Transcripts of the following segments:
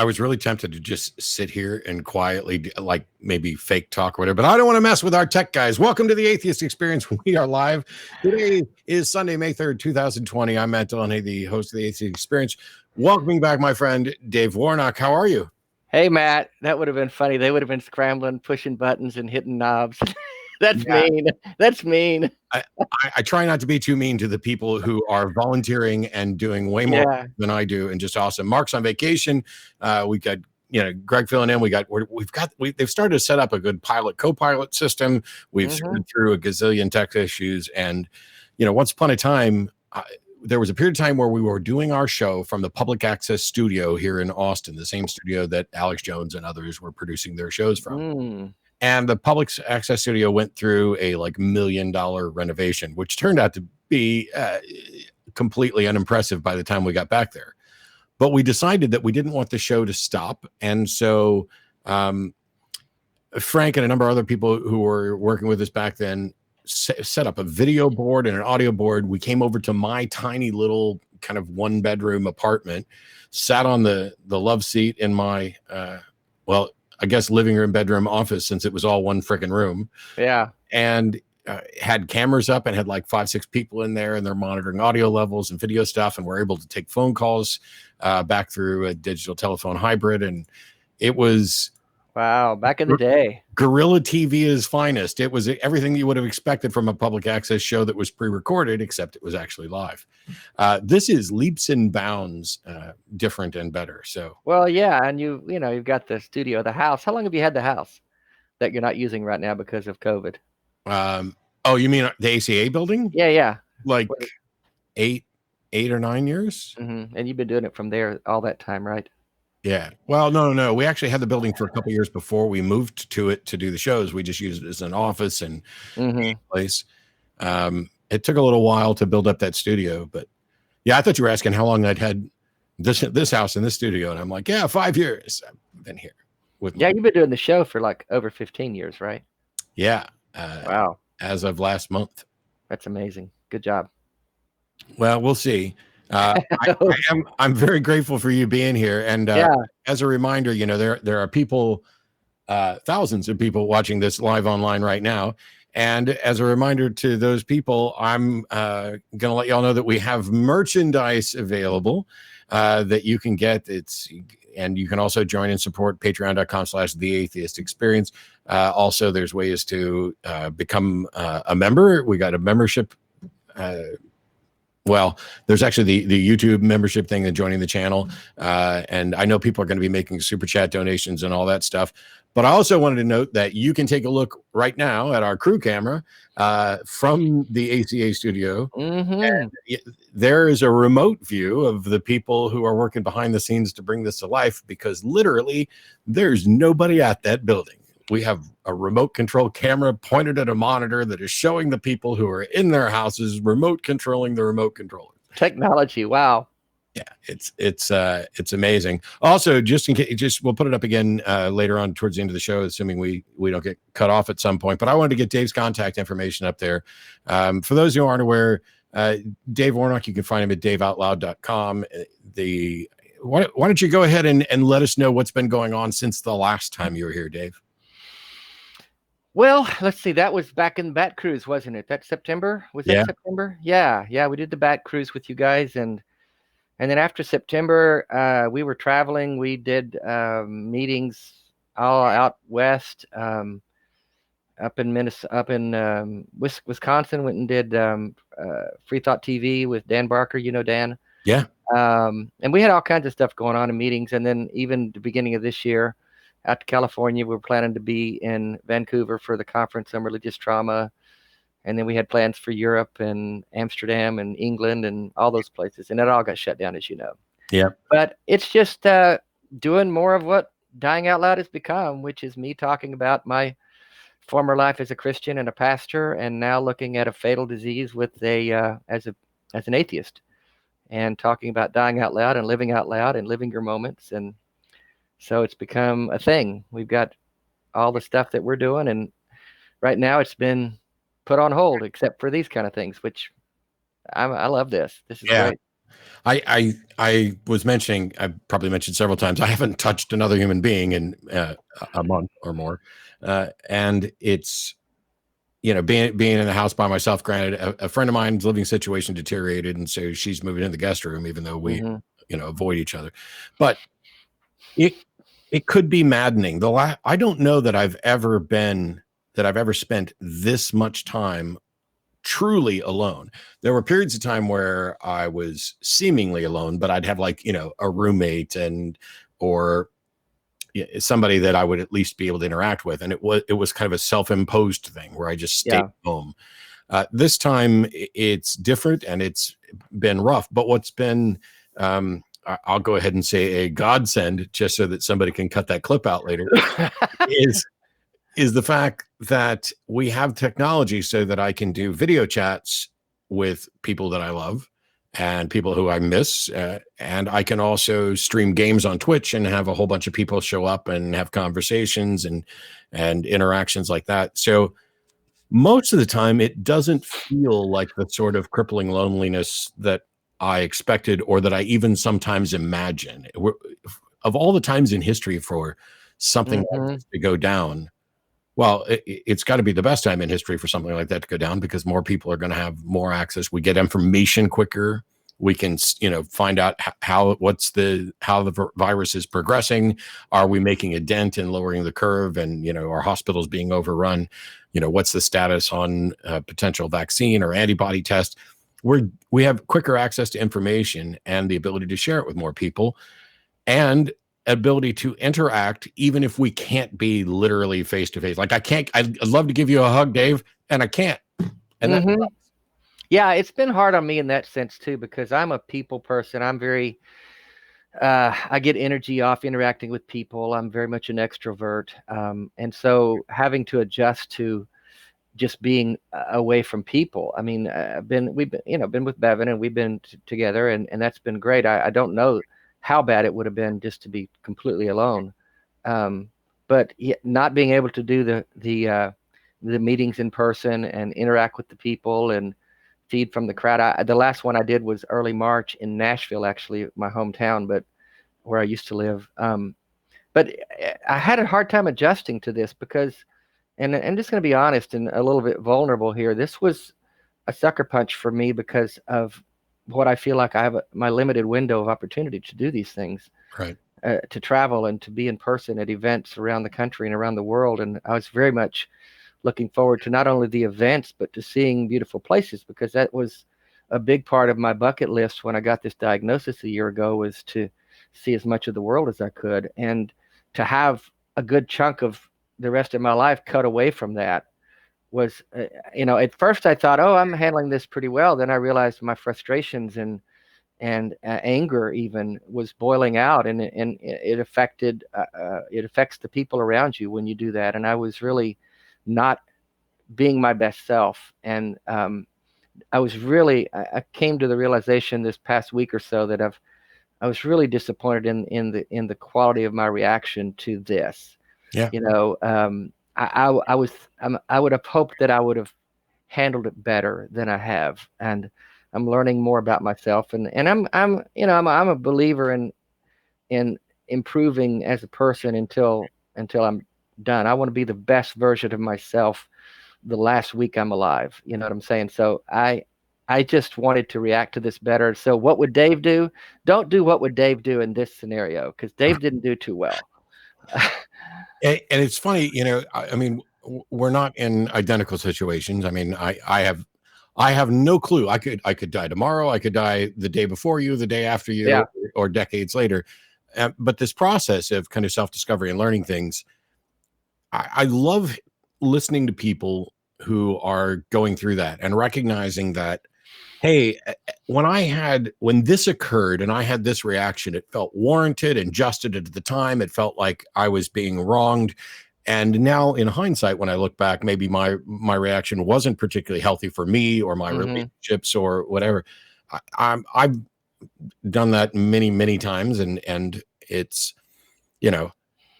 I was really tempted to just sit here and quietly, like maybe fake talk or whatever, but I don't want to mess with our tech guys. Welcome to the Atheist Experience. We are live. Today is Sunday, May 3rd, 2020. I'm Matt Dillahunty, the host of the Atheist Experience. Welcoming back my friend, Dave Warnock. How are you? Hey, Matt, that would have been funny. They would have been scrambling, pushing buttons and hitting knobs. That's mean. That's mean. I try not to be too mean to the people who are volunteering and doing way more than I do, and just awesome. Mark's on vacation. We got Greg filling in. They've started to set up a good co-pilot system. We've sorted through a gazillion tech issues, and once upon a time, there was a period of time where we were doing our show from the public access studio here in Austin, the same studio that Alex Jones and others were producing their shows from. And the public access studio went through a $1 million renovation, which turned out to be completely unimpressive by the time we got back there. But we decided that we didn't want the show to stop. And so Frank and a number of other people who were working with us back then set up a video board and an audio board. We came over to my tiny little kind of 1-bedroom apartment, sat on the love seat in my, I guess living room, bedroom, office, since it was all one freaking room. Yeah. And had cameras up and had 5-6 people in there, and they're monitoring audio levels and video stuff. And we're able to take phone calls back through a digital telephone hybrid. And it was... Wow, back in the day. Guerrilla TV is finest. It was everything you would have expected from a public access show that was pre-recorded, except it was actually live. This is leaps and bounds different and better. So, well, yeah, and you've got the studio, the house. How long have you had the house that you're not using right now because of COVID? Oh, you mean the ACA building? Yeah. 8 or 9 years. And you've been doing it from there all that time, right? Yeah. Well, no. We actually had the building for a couple of years before we moved to it to do the shows. We just used it as an office and place. It took a little while to build up that studio, but yeah, I thought you were asking how long I'd had this house and this studio, and I'm like, 5 years I've been here. You've been doing the show for over 15 years, right? Yeah. Wow. As of last month. That's amazing. Good job. Well, we'll see. I'm very grateful for you being here. And as a reminder, there are people, thousands of people watching this live online right now. And as a reminder to those people, I'm going to let y'all know that we have merchandise available that you can get. And you can also join and support patreon.com/The Atheist Experience. Also, there's ways to become a member. We got a membership. Well, there's actually the YouTube membership thing and joining the channel. And I know people are going to be making super chat donations and all that stuff. But I also wanted to note that you can take a look right now at our crew camera from the ACA studio. And there is a remote view of the people who are working behind the scenes to bring this to life, because literally there's nobody at that building. We have a remote control camera pointed at a monitor that is showing the people who are in their houses, remote controlling the remote controller. Technology. Wow. Yeah, it's amazing. Also, just in case, we'll put it up again later on towards the end of the show, assuming we don't get cut off at some point. But I wanted to get Dave's contact information up there. For those who aren't aware, Dave Warnock, you can find him at daveoutloud.com. Why don't you go ahead and let us know what's been going on since the last time you were here, Dave? Well, let's see. That was back in Bat Cruise, wasn't it? That September? Was that September? Yeah. We did the Bat Cruise with you guys, and then after September, we were traveling. We did meetings all out west, up in Wisconsin. Went and did Free Thought TV with Dan Barker. You know Dan? Yeah. And we had all kinds of stuff going on in meetings, and then even the beginning of this year, out to California, we were planning to be in Vancouver for the conference on religious trauma. And then we had plans for Europe and Amsterdam and England and all those places. And it all got shut down, as you know. Yeah. But it's just doing more of what Dying Out Loud has become, which is me talking about my former life as a Christian and a pastor, and now looking at a fatal disease with as an atheist, and talking about dying out loud and living your moments. And so it's become a thing. We've got all the stuff that we're doing, and right now it's been put on hold, except for these kind of things, which I love this. This is great. I was mentioning, I probably mentioned several times, I haven't touched another human being in a month or more, and it's, you know, being in the house by myself. Granted, a friend of mine's living situation deteriorated, and so she's moving in the guest room, even though we, you know, avoid each other. But it could be maddening. I don't know that I've ever spent this much time truly alone. There were periods of time where I was seemingly alone, but I'd have, like, you know, a roommate or somebody that I would at least be able to interact with. And it was kind of a self-imposed thing where I just stayed home. This time it's different, and it's been rough, but what's been, I'll go ahead and say a godsend, just so that somebody can cut that clip out later, is the fact that we have technology so that I can do video chats with people that I love and people who I miss. And I can also stream games on Twitch and have a whole bunch of people show up and have conversations and interactions like that. So most of the time, it doesn't feel like the sort of crippling loneliness that I expected, or that I even sometimes imagine. Of all the times in history for something like this to go down, well, it's got to be the best time in history for something like that to go down, because more people are going to have more access. We get information quicker. We can, you know, find out how the virus is progressing. Are we making a dent in lowering the curve? And, you know, are hospitals being overrun? You know, what's the status on potential vaccine or antibody test? We have quicker access to information and the ability to share it with more people, and ability to interact, even if we can't be literally face to face. Like, I'd love to give you a hug, Dave, and I can't. And yeah, it's been hard on me in that sense too, because I'm a people person. I'm very, I get energy off interacting with people. I'm very much an extrovert. And so having to adjust to just being away from people. I mean, we've been with Bevan, and we've been together, and that's been great. I don't know how bad it would have been just to be completely alone. But not being able to do the meetings in person and interact with the people and feed from the crowd. The last one I did was early March in Nashville, actually, my hometown, but where I used to live. But I had a hard time adjusting to this because, and I'm just going to be honest and a little bit vulnerable here, this was a sucker punch for me because of what I feel like I have my limited window of opportunity to do these things, right? To travel and to be in person at events around the country and around the world. And I was very much looking forward to not only the events, but to seeing beautiful places, because that was a big part of my bucket list when I got this diagnosis a year ago, was to see as much of the world as I could. And to have a good chunk of the rest of my life cut away from that was, at first I thought, oh, I'm handling this pretty well. Then I realized my frustrations and anger even was boiling out, and it affects the people around you when you do that. And I was really not being my best self. And I came to the realization this past week or so that I was really disappointed in the quality of my reaction to this. Yeah. I would have hoped that I would have handled it better than I have, and I'm learning more about myself, and I'm a believer in improving as a person until I'm done. I want to be the best version of myself the last week I'm alive. You know what I'm saying? So I just wanted to react to this better. So what would Dave do? Don't do what would Dave do in this scenario, because Dave didn't do too well. And it's funny, I mean, we're not in identical situations. I mean, I have no clue. I could die tomorrow. I could die the day before you, the day after you, or decades later. But this process of kind of self-discovery and learning things, I love listening to people who are going through that and recognizing that, hey, when this occurred and I had this reaction, it felt warranted and justed at the time. It felt like I was being wronged. And now in hindsight, when I look back, maybe my reaction wasn't particularly healthy for me or my relationships or whatever. I've done that many, many times. And it's,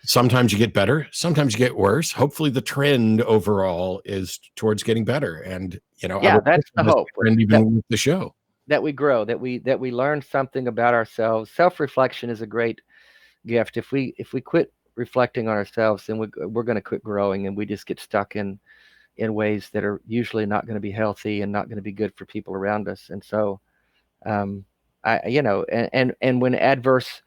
sometimes you get better, sometimes you get worse. Hopefully the trend overall is towards getting better. And, that's the hope. And even with the show. that we grow, that we learn something about ourselves. Self-reflection is a great gift. If we quit reflecting on ourselves, then we're going to quit growing, and we just get stuck in ways that are usually not going to be healthy and not going to be good for people around us. And so, and when adverse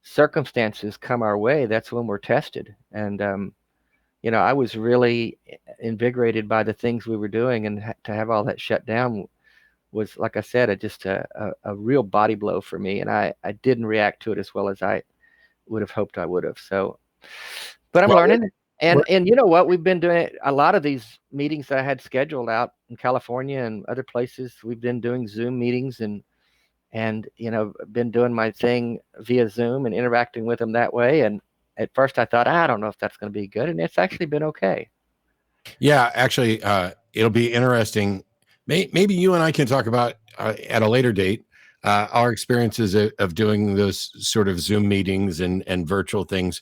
circumstances come our way, that's when we're tested. And I was really invigorated by the things we were doing, and to have all that shut down was, like I said, just a real body blow for me. And I didn't react to it as well as I would have hoped I would have. So, but I'm learning. And you know what? We've been doing a lot of these meetings that I had scheduled out in California and other places. We've been doing Zoom meetings and been doing my thing via Zoom and interacting with them that way. And at first I thought, I don't know if that's going to be good. And it's actually been okay. Yeah, actually, it'll be interesting. Maybe you and I can talk about at a later date our experiences of doing those sort of Zoom meetings and virtual things.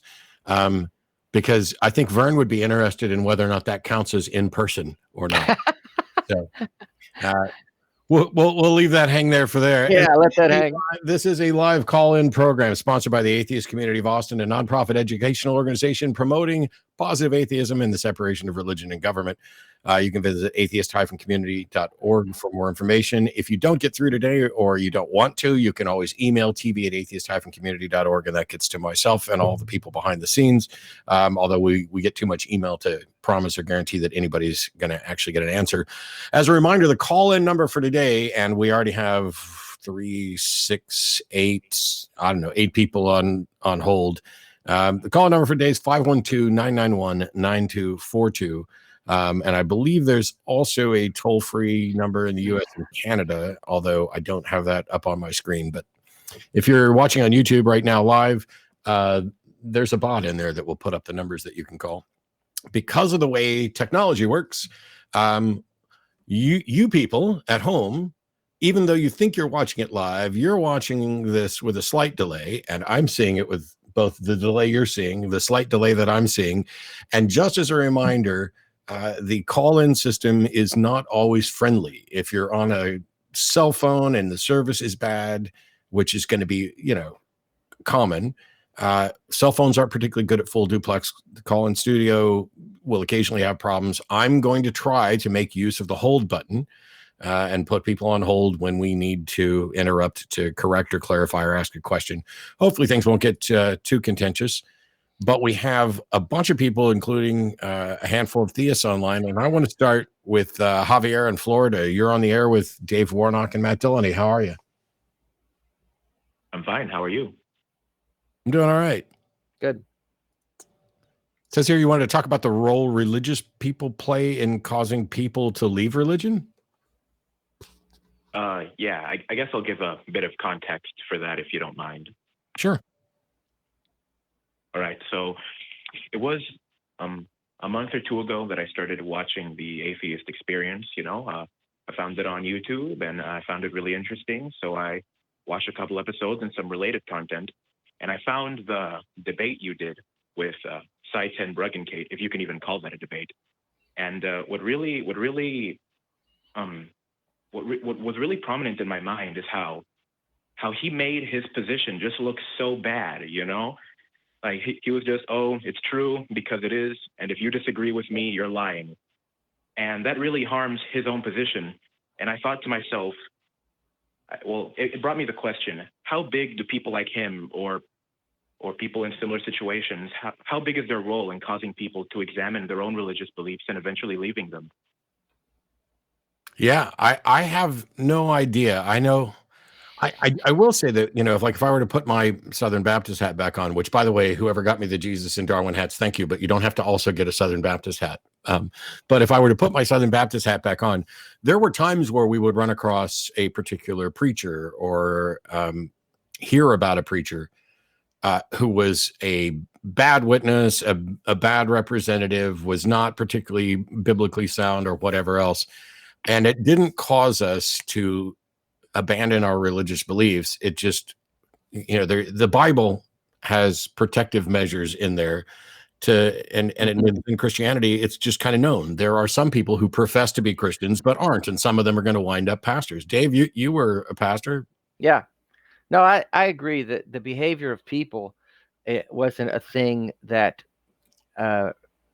Because I think Vern would be interested in whether or not that counts as in person or not. So we'll leave that hang there for there. Yeah, let that hang. This is a live call-in program sponsored by the Atheist Community of Austin, a nonprofit educational organization promoting positive atheism and the separation of religion and government. You can visit atheist-community.org for more information. If you don't get through today or you don't want to, you can always email tv@atheist-community.org, and that gets to myself and all the people behind the scenes. Although we get too much email to promise or guarantee that anybody's going to actually get an answer. As a reminder, the call-in number for today, and we already have 3, 6, 8, I don't know, 8 people on hold. The call number for today is 512-991-9242. And I believe there's also a toll-free number in the US and Canada, although I don't have that up on my screen. But if you're watching on YouTube right now live, there's a bot in there that will put up the numbers that you can call. Because of the way technology works, you people at home, even though you think you're watching it live, you're watching this with a slight delay, and I'm seeing it with both the delay you're seeing, the slight delay that I'm seeing. And just as a reminder, the call-in system is not always friendly. If you're on a cell phone and the service is bad, which is going to be, common, cell phones aren't particularly good at full duplex. The call-in studio will occasionally have problems. I'm going to try to make use of the hold button and put people on hold when we need to interrupt to correct or clarify or ask a question. Hopefully things won't get too contentious, but we have a bunch of people, including a handful of theists online. And I want to start with Javier in Florida. You're on the air with Dave Warnock and Matt Dillahunty. How are you? I'm fine. How are you? I'm doing all right. Good. It says here you wanted to talk about the role religious people play in causing people to leave religion? Yeah, I guess I'll give a bit of context for that if you don't mind. Sure. All right. So it was a month or two ago that I started watching the Atheist Experience. I found it on YouTube and I found it really interesting. So I watched a couple episodes and some related content. And I found the debate you did with Seitz and Bruggencate, if you can even call that a debate. And what was really prominent in my mind is how he made his position just look so bad, Like he was just, oh, it's true because it is. And if you disagree with me, you're lying. And that really harms his own position. And I thought to myself, well, it brought me the question, how big do people like him or people in similar situations, how big is their role in causing people to examine their own religious beliefs and eventually leaving them? Yeah, I have no idea. I know I will say that, if I were to put my Southern Baptist hat back on, which, by the way, whoever got me the Jesus and Darwin hats, thank you, but you don't have to also get a Southern Baptist hat. But if I were to put my Southern Baptist hat back on, there were times where we would run across a particular preacher or hear about a preacher who was a bad witness, a bad representative, was not particularly biblically sound or whatever else. And it didn't cause us to abandon our religious beliefs. It just, the Bible has protective measures in there. and in Christianity, it's just kind of known. There are some people who profess to be Christians but aren't, and some of them are going to wind up pastors. Dave, you were a pastor. Yeah. No, I agree that the behavior of people, it wasn't a thing that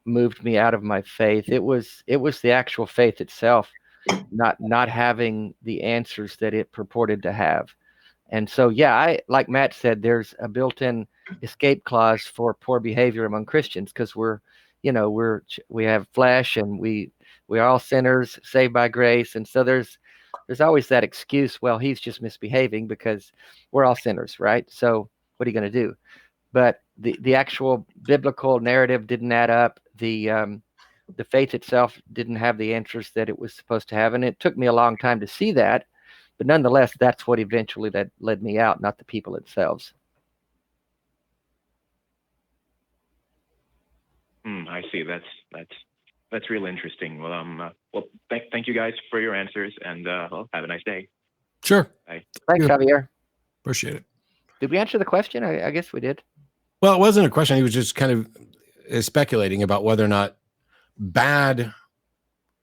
moved me out of my faith. It was the actual faith itself, not having the answers that it purported to have. And so, yeah, like Matt said, there's a built-in escape clause for poor behavior among Christians, because we have flesh, and we are all sinners saved by grace. And so there's always that excuse, well, he's just misbehaving because we're all sinners, right? So what are you going to do? But the actual biblical narrative didn't add up. The faith itself didn't have the answers that it was supposed to have. And it took me a long time to see that. But nonetheless, that's what eventually that led me out, not the people themselves. I see. That's real interesting. Well, thank you guys for your answers, and well, have a nice day. Sure. Bye. Thanks, Javier. Appreciate it. Did we answer the question? I guess we did. Well, it wasn't a question. He was just kind of speculating about whether or not bad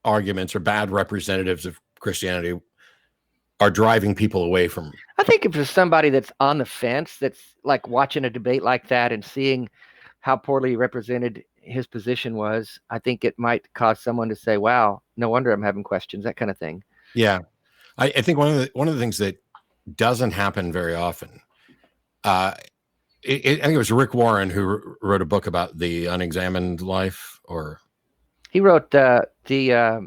arguments or bad representatives of Christianity are driving people away from. I think if there's somebody that's on the fence, that's like watching a debate like that and seeing how poorly represented his position was, I think it might cause someone to say, wow, no wonder I'm having questions, that kind of thing. Yeah. I think one of the things that doesn't happen very often, I think it was Rick Warren who wrote a book about the unexamined life, or he wrote purpose-driven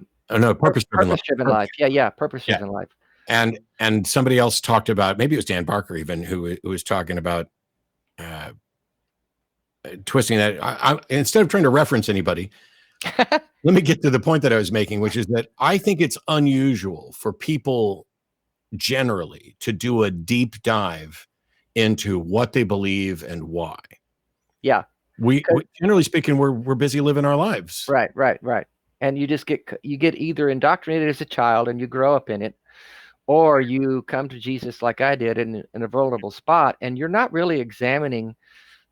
life. Yeah, purpose-driven life. And somebody else talked about, maybe it was Dan Barker even, who was talking about twisting that. I instead of trying to reference anybody, let me get to the point that I was making, which is that I think it's unusual for people generally to do a deep dive into what they believe and why. Yeah. We generally speaking, we're busy living our lives. Right. And you just get either indoctrinated as a child and you grow up in it, or you come to Jesus like I did in a vulnerable spot, and you're not really examining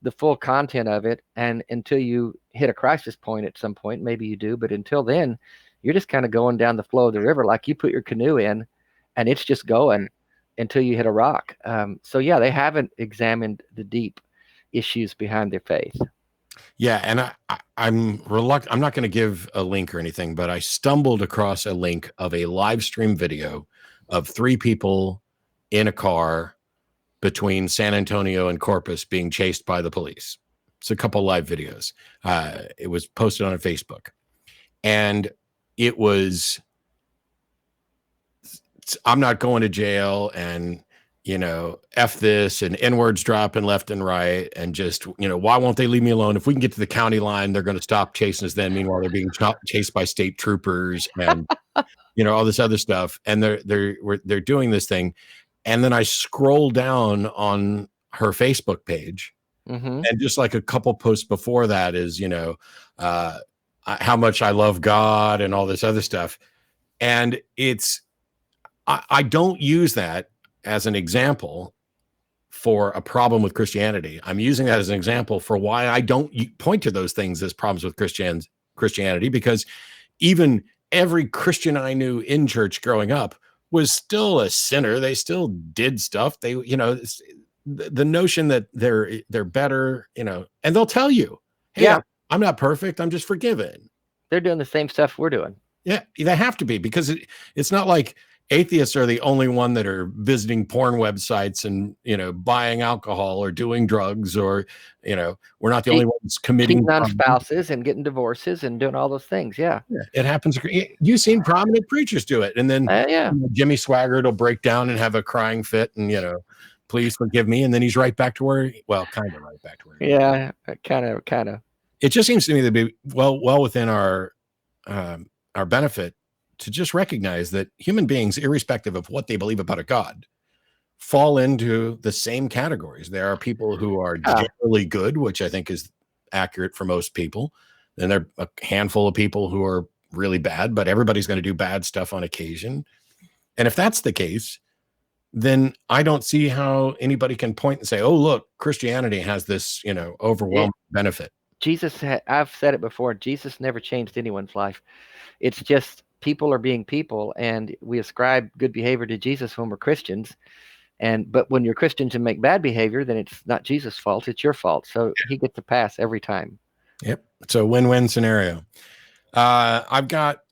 the full content of it, and until you hit a crisis point at some point, maybe you do, but until then, you're just kind of going down the flow of the river, like you put your canoe in, and it's just going until you hit a rock. So yeah, they haven't examined the deep issues behind their faith. Yeah, and I'm reluctant. I'm not going to give a link or anything, but I stumbled across a link of a live stream video of 3 people in a car between San Antonio and Corpus being chased by the police. It's a couple live videos. It was posted on Facebook, and it was, I'm not going to jail, and F this, and N-words dropping left and right, and just, why won't they leave me alone? If we can get to the county line, they're going to stop chasing us then. Meanwhile, they're being chased by state troopers and, all this other stuff. And they're doing this thing. And then I scroll down on her Facebook page, and just like a couple posts before that is, how much I love God and all this other stuff. And I don't use that as an example for a problem with Christianity. I'm using that as an example for why I don't point to those things as problems with Christianity, because even every Christian I knew in church growing up was still a sinner. They still did stuff. They, the notion that they're better, and they'll tell you, hey, yeah, I'm not perfect. I'm just forgiven. They're doing the same stuff we're doing. Yeah, they have to be, because it's not like atheists are the only one that are visiting porn websites and, buying alcohol or doing drugs, or, we're not the only ones committing on spouses and getting divorces and doing all those things. Yeah. It happens. You've seen prominent preachers do it. And then Jimmy Swaggart will break down and have a crying fit and, please forgive me. And then he's right back to where, kind of right back to where. Yeah, kind of. It just seems to me to be well within our benefit to just recognize that human beings, irrespective of what they believe about a God, fall into the same categories. There are people who are generally good, which I think is accurate for most people. And there are a handful of people who are really bad, but everybody's going to do bad stuff on occasion. And if that's the case, then I don't see how anybody can point and say, oh, look, Christianity has this, overwhelming benefit. I've said it before, Jesus never changed anyone's life. It's just people are being people, and we ascribe good behavior to Jesus when we're Christians. But when you're Christians and make bad behavior, then it's not Jesus' fault, it's your fault. So he gets a pass every time. Yep. It's a win-win scenario. I've got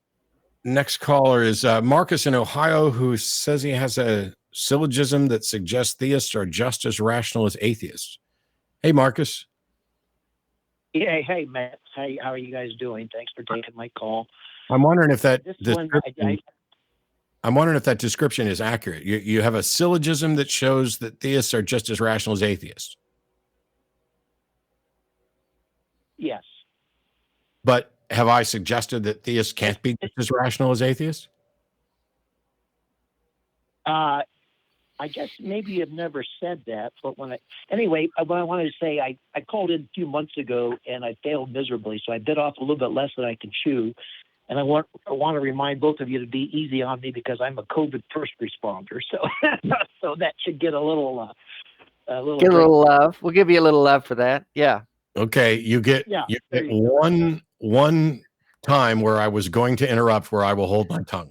next caller is Marcus in Ohio, who says he has a syllogism that suggests theists are just as rational as atheists. Hey, Marcus. Yeah, hey, Matt. Hey, how are you guys doing? Thanks for taking my call. I'm wondering if that description is accurate. You have a syllogism that shows that theists are just as rational as atheists. Yes. But have I suggested that theists can't be just as rational as atheists? I guess maybe you've never said that, but what I wanted to say, I called in a few months ago and I failed miserably, so I bit off a little bit less than I can chew. And I want to remind both of you to be easy on me because I'm a COVID first responder. So so that should get a little love. We'll give you a little love for that. Yeah. Okay, you get one time where I was going to interrupt where I will hold my tongue.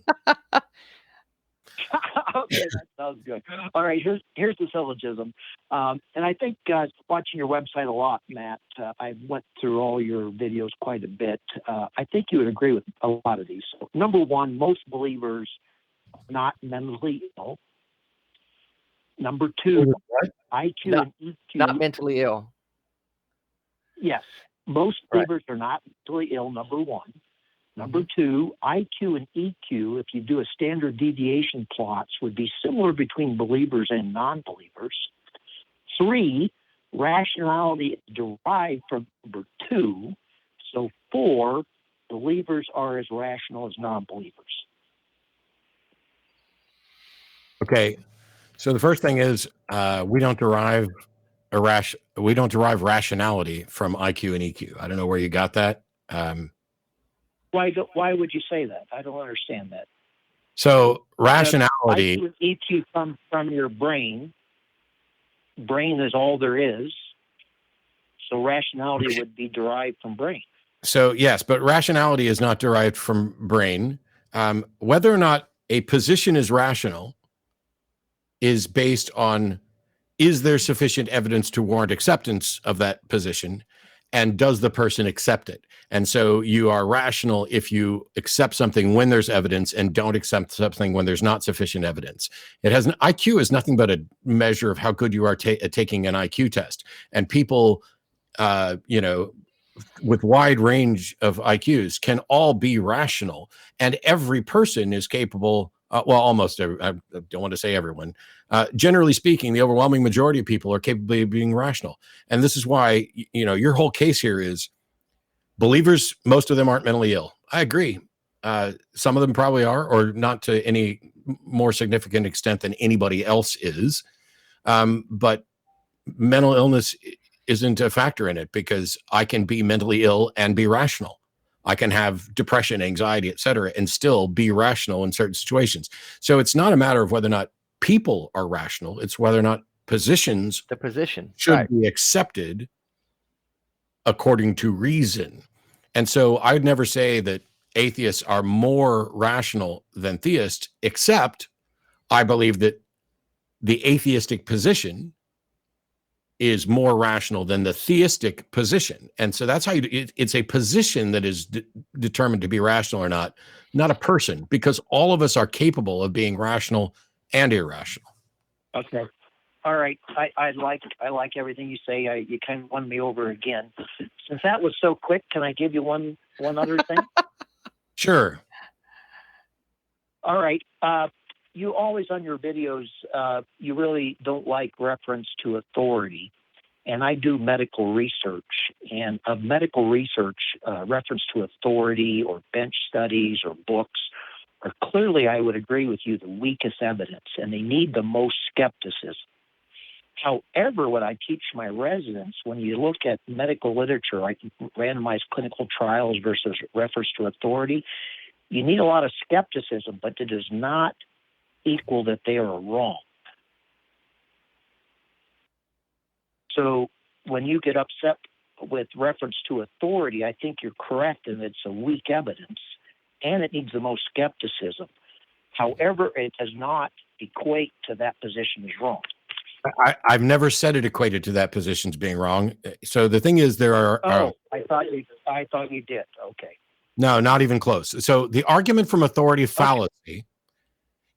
Okay, that sounds good. All right, here's the syllogism. And I think watching your website a lot, Matt, I went through all your videos quite a bit. I think you would agree with a lot of these. So, number one, most believers are not mentally ill. Number two, IQ and EQ. Not mentally ill. Yes, most believers are not mentally ill, number one. Number two, IQ and EQ, if you do a standard deviation plots, would be similar between believers and non-believers. Three, rationality is derived from number two. So four, believers are as rational as non-believers. Okay, so the first thing is we don't derive rationality from IQ and EQ. I don't know where you got that. Why would you say that? I don't understand that. So rationality. IQ and EQ come from your brain. Brain is all there is. So rationality would be derived from brain. So yes, but rationality is not derived from brain. Whether or not a position is rational is based on, is there sufficient evidence to warrant acceptance of that position? And does the person accept it? And so you are rational if you accept something when there's evidence and don't accept something when there's not sufficient evidence. IQ is nothing but a measure of how good you are at taking an IQ test. And people, with wide range of IQs can all be rational, and every person is capable. Almost every, I don't want to say everyone. Generally speaking, the overwhelming majority of people are capable of being rational. And this is why, your whole case here is believers, most of them aren't mentally ill. I agree. Some of them probably are, or not to any more significant extent than anybody else is. But mental illness isn't a factor in it because I can be mentally ill and be rational. I can have depression, anxiety, et cetera, and still be rational in certain situations. So it's not a matter of whether or not people are rational. It's whether or not positions should be accepted according to reason. And so I would never say that atheists are more rational than theists, except I believe that the atheistic position is more rational than the theistic position. And so that's how it's a position that is determined to be rational or not a person, because all of us are capable of being rational and irrational. Okay. All right. I like everything you say. You kind of won me over again. Since that was so quick, can I give you one other thing? Sure. All right. You always on your videos, you really don't like reference to authority. And I do medical research. And of medical research, reference to authority or bench studies or books are clearly, I would agree with you, the weakest evidence. And they need the most skepticism. However, what I teach my residents, when you look at medical literature, like randomized clinical trials versus reference to authority, you need a lot of skepticism, but it does not equal that they are wrong. So when you get upset with reference to authority, I think you're correct, and it's a weak evidence, and it needs the most skepticism. However, it does not equate to that position as wrong. I've never said it equated to that position as being wrong. So the thing is, there are. I thought you did. Okay. No, not even close. So the argument from authority fallacy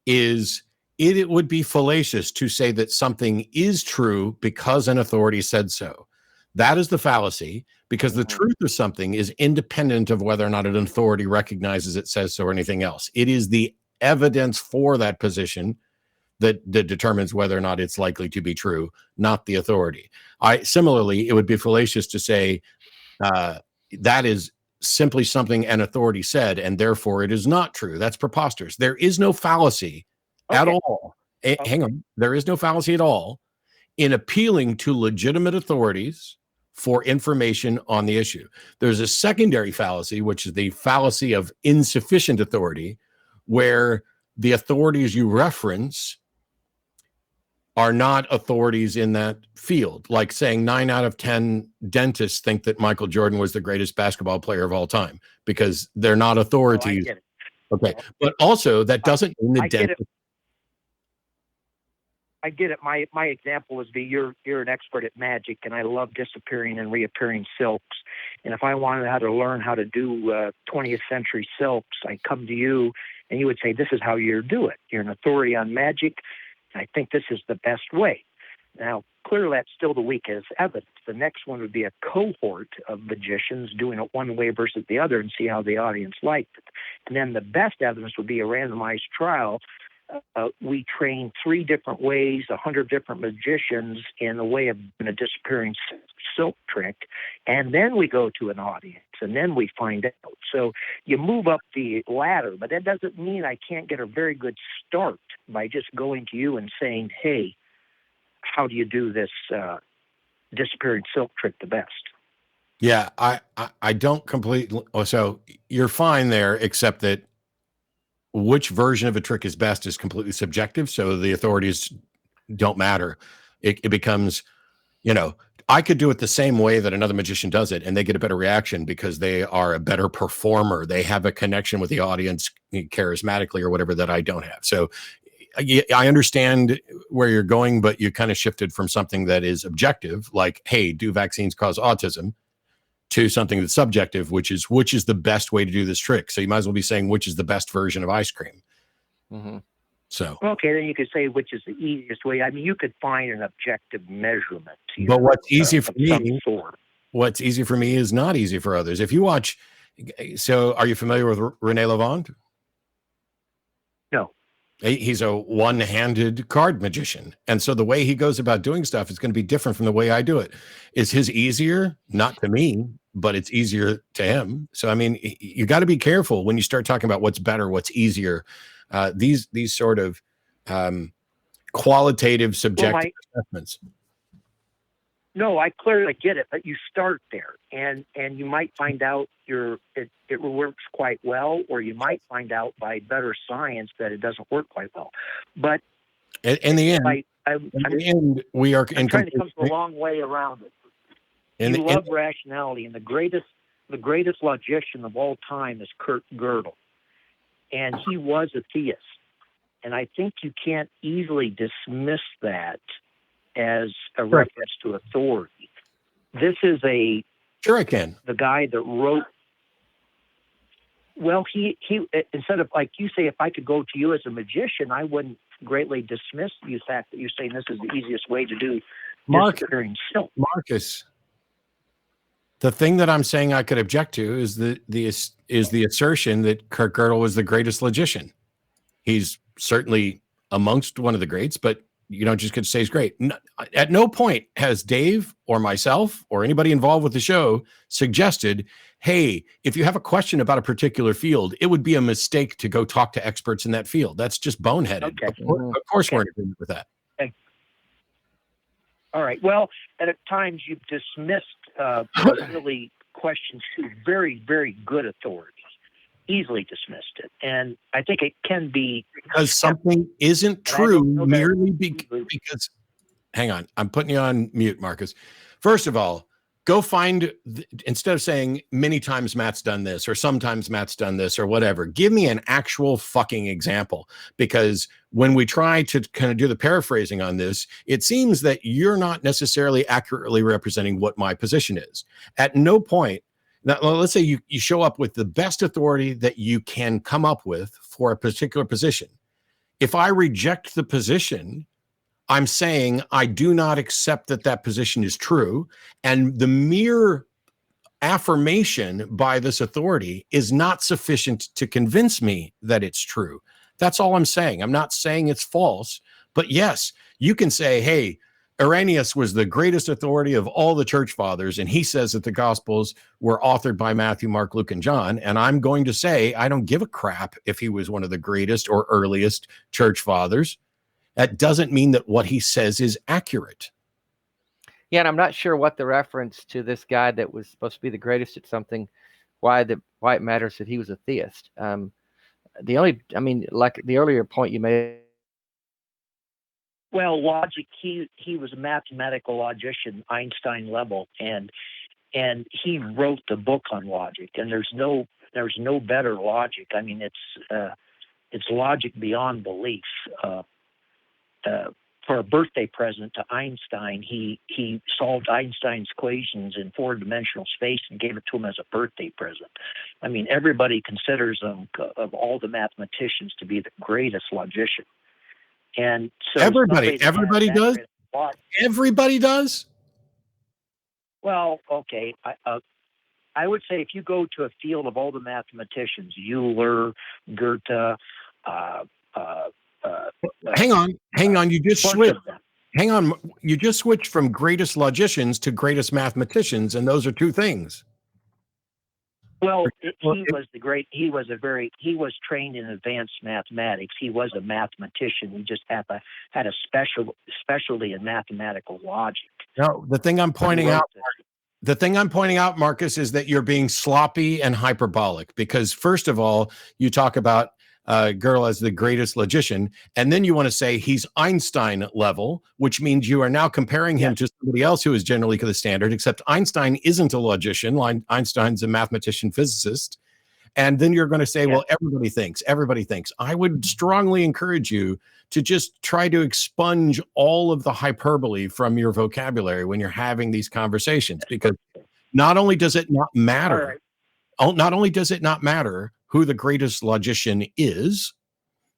is it would be fallacious to say that something is true because an authority said so. That is the fallacy, because the truth of something is independent of whether or not an authority recognizes it, says so, or anything else. It is the evidence for that position that determines whether or not it's likely to be true, not the authority. Similarly, it would be fallacious to say that is simply something an authority said, and therefore it is not true. That's preposterous. There is no fallacy at all. Hang on. There is no fallacy at all in appealing to legitimate authorities for information on the issue. There's a secondary fallacy, which is the fallacy of insufficient authority, where the authorities you reference are not authorities in that field, like saying 9 out of 10 dentists think that Michael Jordan was the greatest basketball player of all time, because they're not authorities. Okay, but also that doesn't mean the dentist. I get it. My example would be you're an expert at magic, and I love disappearing and reappearing silks. And if I wanted how to learn how to do 20th century silks, I come to you, and you would say, "This is how you do it. You're an authority on magic. I think this is the best way." Now, clearly, that's still the weakest evidence. The next one would be a cohort of magicians doing it one way versus the other and see how the audience liked it. And then the best evidence would be a randomized trial. We train 3 different ways, 100 different magicians in the way of doing a disappearing silk trick, and then we go to an audience, and then we find out. So you move up the ladder, but that doesn't mean I can't get a very good start by just going to you and saying, "Hey, how do you do this disappearing silk trick the best?" Yeah, I don't completely. So you're fine there, except that which version of a trick is best is completely subjective. So the authorities don't matter. It becomes, I could do it the same way that another magician does it, and they get a better reaction because they are a better performer. They have a connection with the audience charismatically or whatever that I don't have. So I understand where you're going, but you kind of shifted from something that is objective, like, hey, do vaccines cause autism, to something that's subjective, which is the best way to do this trick. So you might as well be saying which is the best version of ice cream. Mm-hmm. So okay, then you could say which is the easiest way. I mean, you could find an objective measurement. But what's easy for me is not easy for others. If you watch, so are you familiar with René Levant? No. He's a one-handed card magician. And so the way he goes about doing stuff is going to be different from the way I do it. Is his easier? Not to me, but it's easier to him. So, I mean, you got to be careful when you start talking about what's better, what's easier. These sort of qualitative, subjective assessments. No, I clearly get it, but you start there, and you might find out it works quite well, or you might find out by better science that it doesn't work quite well. But in the end, we are trying to come a long way around it. You love rationality, and the greatest logician of all time is Kurt Gödel, and he was a theist. And I think you can't easily dismiss that as a reference to authority. This is sure I can. The guy that wrote. Well, he instead of, like you say, if I could go to you as a magician, I wouldn't greatly dismiss the fact that you're saying this is the easiest way to do disappearing silk. Marcus, the thing that I'm saying I could object to is the assertion that Kurt Gödel was the greatest logician. He's certainly amongst one of the greats, but you don't just get to say he's great. At no point has Dave or myself or anybody involved with the show suggested, hey, if you have a question about a particular field, it would be a mistake to go talk to experts in that field. That's just boneheaded. Okay. Of course we're in agreement with that. Okay. All right. Well, and at times you've dismissed really questions to very, very good authorities. Easily dismissed it, and I think it can be because something isn't true merely because. Hang on, I'm putting you on mute, Marcus. First of all, Go find, instead of saying many times Matt's done this or sometimes Matt's done this or whatever, give me an actual fucking example. Because when we try to kind of do the paraphrasing on this, it seems that you're not necessarily accurately representing what my position is. At no point, now, let's say you show up with the best authority that you can come up with for a particular position. If I reject the position, I'm saying I do not accept that position is true. And the mere affirmation by this authority is not sufficient to convince me that it's true. That's all I'm saying. I'm not saying it's false. But yes, you can say, hey, Irenaeus was the greatest authority of all the church fathers, and he says that the Gospels were authored by Matthew, Mark, Luke, and John. And I'm going to say I don't give a crap if he was one of the greatest or earliest church fathers. That doesn't mean that what he says is accurate. Yeah, and I'm not sure what the reference to this guy that was supposed to be the greatest at something, why it matters that he was a theist. Like the earlier point you made. Well, logic. He was a mathematical logician, Einstein level, and he wrote the book on logic. And there's no better logic. I mean, it's logic beyond belief. For a birthday present to Einstein, he solved Einstein's equations in 4-dimensional space and gave it to him as a birthday present. I mean, everybody considers him, of all the mathematicians, to be the greatest logician. And so everybody does. Everybody does. Well, okay. I would say if you go to a field of all the mathematicians, Euler, Goethe, hang on. You just switched. Hang on. You just switched from greatest logicians to greatest mathematicians, and those are two things. Well, he was trained in advanced mathematics. He was a mathematician. He just had a specialty in mathematical logic. No, the thing I'm pointing out, Marcus, is that you're being sloppy and hyperbolic. Because first of all, you talk about Gödel as the greatest logician, and then you want to say he's Einstein level, which means you are now comparing him to somebody else who is generally the standard, except Einstein isn't a logician. Einstein's a mathematician physicist. And then you're going to say, well, everybody thinks. I would strongly encourage you to just try to expunge all of the hyperbole from your vocabulary when you're having these conversations, because not only does it not matter, who the greatest logician is,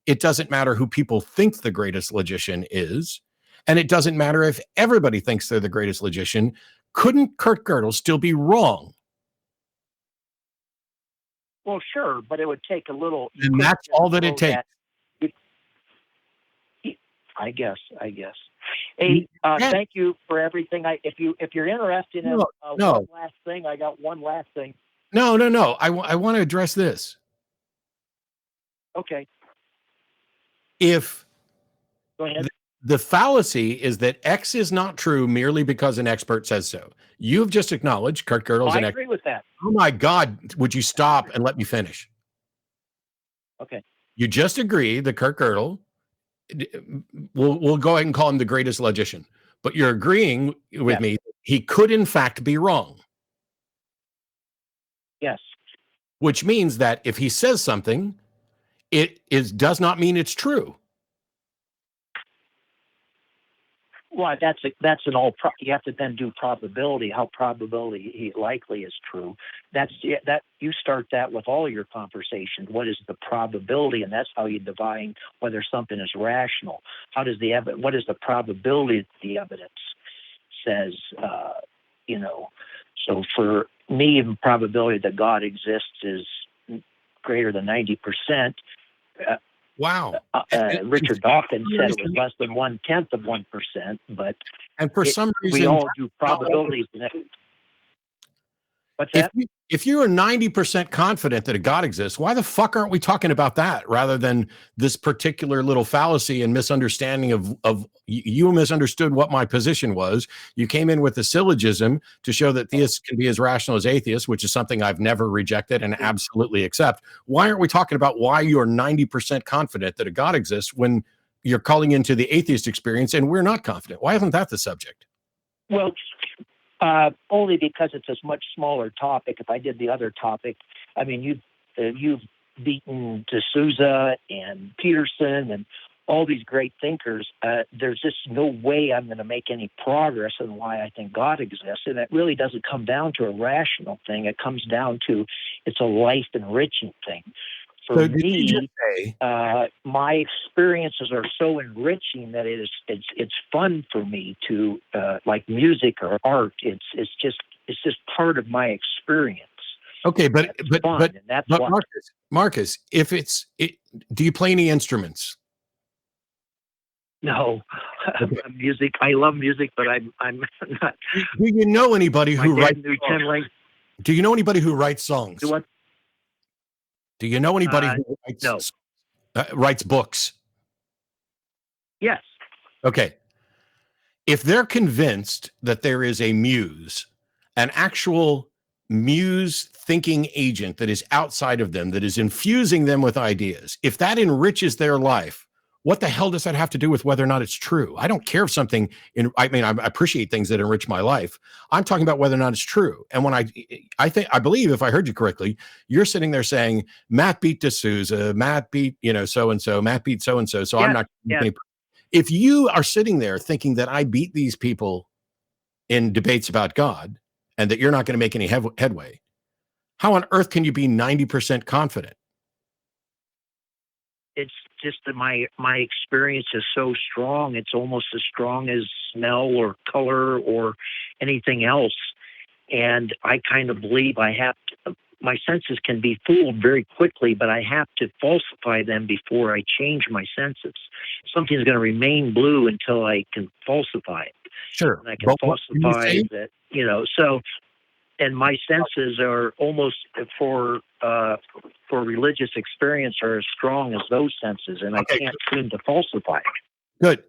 it doesn't matter who people think the greatest logician is, and it doesn't matter if everybody thinks they're the greatest logician. Couldn't Kurt Gödel still be wrong? Well, sure, but it would take a little. And that's all that it takes. I guess. Hey, thank you for everything. If you're interested in one last thing, I got one last thing. No. I want to address this. Okay. If Go ahead. The fallacy is that X is not true merely because an expert says so. You've just acknowledged Kurt Gödel's an expert. I agree with that. Oh my God, would you stop and let me finish? Okay. You just agree that Kurt Gödel, we'll go ahead and call him the greatest logician, but you're agreeing with me he could in fact be wrong. Yes. Which means that if he says something, does not mean it's true. Well, you have to then do probability. How probability likely is true. That you start that with all your conversations. What is the probability, and that's how you divine whether something is rational. What is the probability that the evidence says? So for me, the probability that God exists is greater than 90%. Wow. Richard Dawkins said it was less than 0.1%, but for some reason we all do probabilities. What's that? If you are 90% confident that a God exists, why the fuck aren't we talking about that rather than this particular little fallacy and misunderstanding of you misunderstood what my position was. You came in with a syllogism to show that theists can be as rational as atheists, which is something I've never rejected and absolutely accept. Why aren't we talking about why you're 90% confident that a God exists when you're calling into the atheist experience and we're not confident? Why isn't that the subject? Well, Only because it's a much smaller topic. If I did the other topic, I mean, you've beaten D'Souza and Peterson and all these great thinkers. There's just no way I'm going to make any progress in why I think God exists. And it really doesn't come down to a rational thing. It comes down to it's a life enriching thing. For me, my experiences are so enriching that it's fun for me to like music or art. It's just part of my experience. Okay, but that's Marcus, do you play any instruments? No, music. I love music, but I'm not. Do you know anybody who writes? Do you know anybody who writes songs? What? Do you know anybody who writes books? Yes. Okay. If they're convinced that there is a muse, an actual muse thinking agent that is outside of them, that is infusing them with ideas, if that enriches their life, what the hell does that have to do with whether or not it's true? I don't care if something, I appreciate things that enrich my life. I'm talking about whether or not it's true. And when I believe, if I heard you correctly, you're sitting there saying, Matt beat D'Souza, Matt beat, so-and-so, Matt beat so-and-so. So I'm not. If you are sitting there thinking that I beat these people in debates about God and that you're not going to make any headway, how on earth can you be 90% confident? It's just that my experience is so strong. It's almost as strong as smell or color or anything else. And I kind of believe my senses can be fooled very quickly, but I have to falsify them before I change my senses. Something's going to remain blue until I can falsify it. Sure. And I can falsify that, so, and my senses are almost for religious experience are as strong as those senses, and I can't seem to falsify it. Good.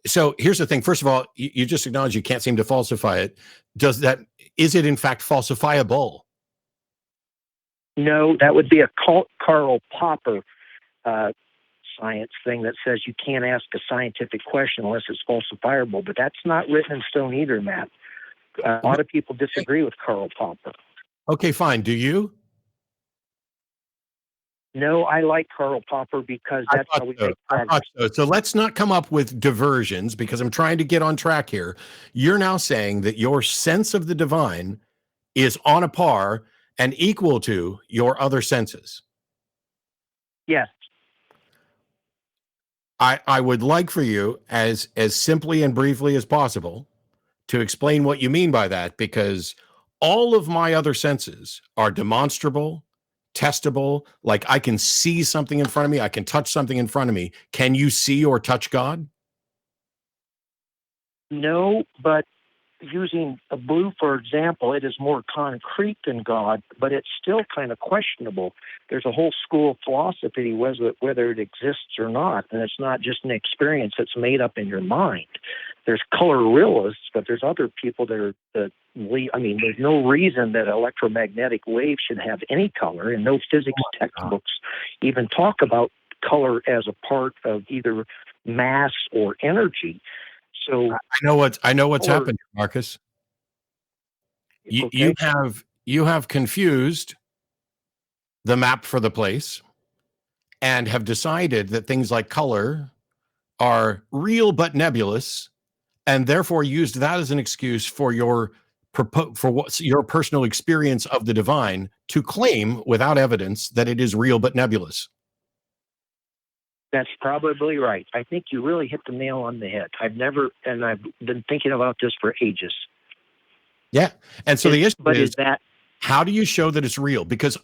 So here's the thing. First of all, you just acknowledge you can't seem to falsify it. Is it in fact falsifiable? No, that would be a Karl Popper science thing that says you can't ask a scientific question unless it's falsifiable, but that's not written in stone either, Matt. A lot of people disagree with Karl Popper. Okay, fine. Do you? No, I like Karl Popper because that's how we make progress. So let's not come up with diversions because I'm trying to get on track here. You're now saying that your sense of the divine is on a par and equal to your other senses. Yes. I would like for you, as simply and briefly as possible, to explain what you mean by that, because all of my other senses are demonstrable, testable. Like I can see something in front of me. I can touch something in front of me. Can you see or touch God? No, but using a blue, for example, it is more concrete than God, but it's still kind of questionable. There's a whole school of philosophy whether it exists or not, and it's not just an experience that's made up in your mind. There's color realists, but there's other people there's no reason that electromagnetic waves should have any color, and no physics textbooks even talk about color as a part of either mass or energy. So I know what's happened, Marcus. You have confused the map for the place and have decided that things like color are real but nebulous, and therefore used that as an excuse for your personal experience of the divine to claim without evidence that it is real but nebulous. That's probably right. I think you really hit the nail on the head. I've been thinking about this for ages. Yeah. And so the issue is that how do you show that it's real? Because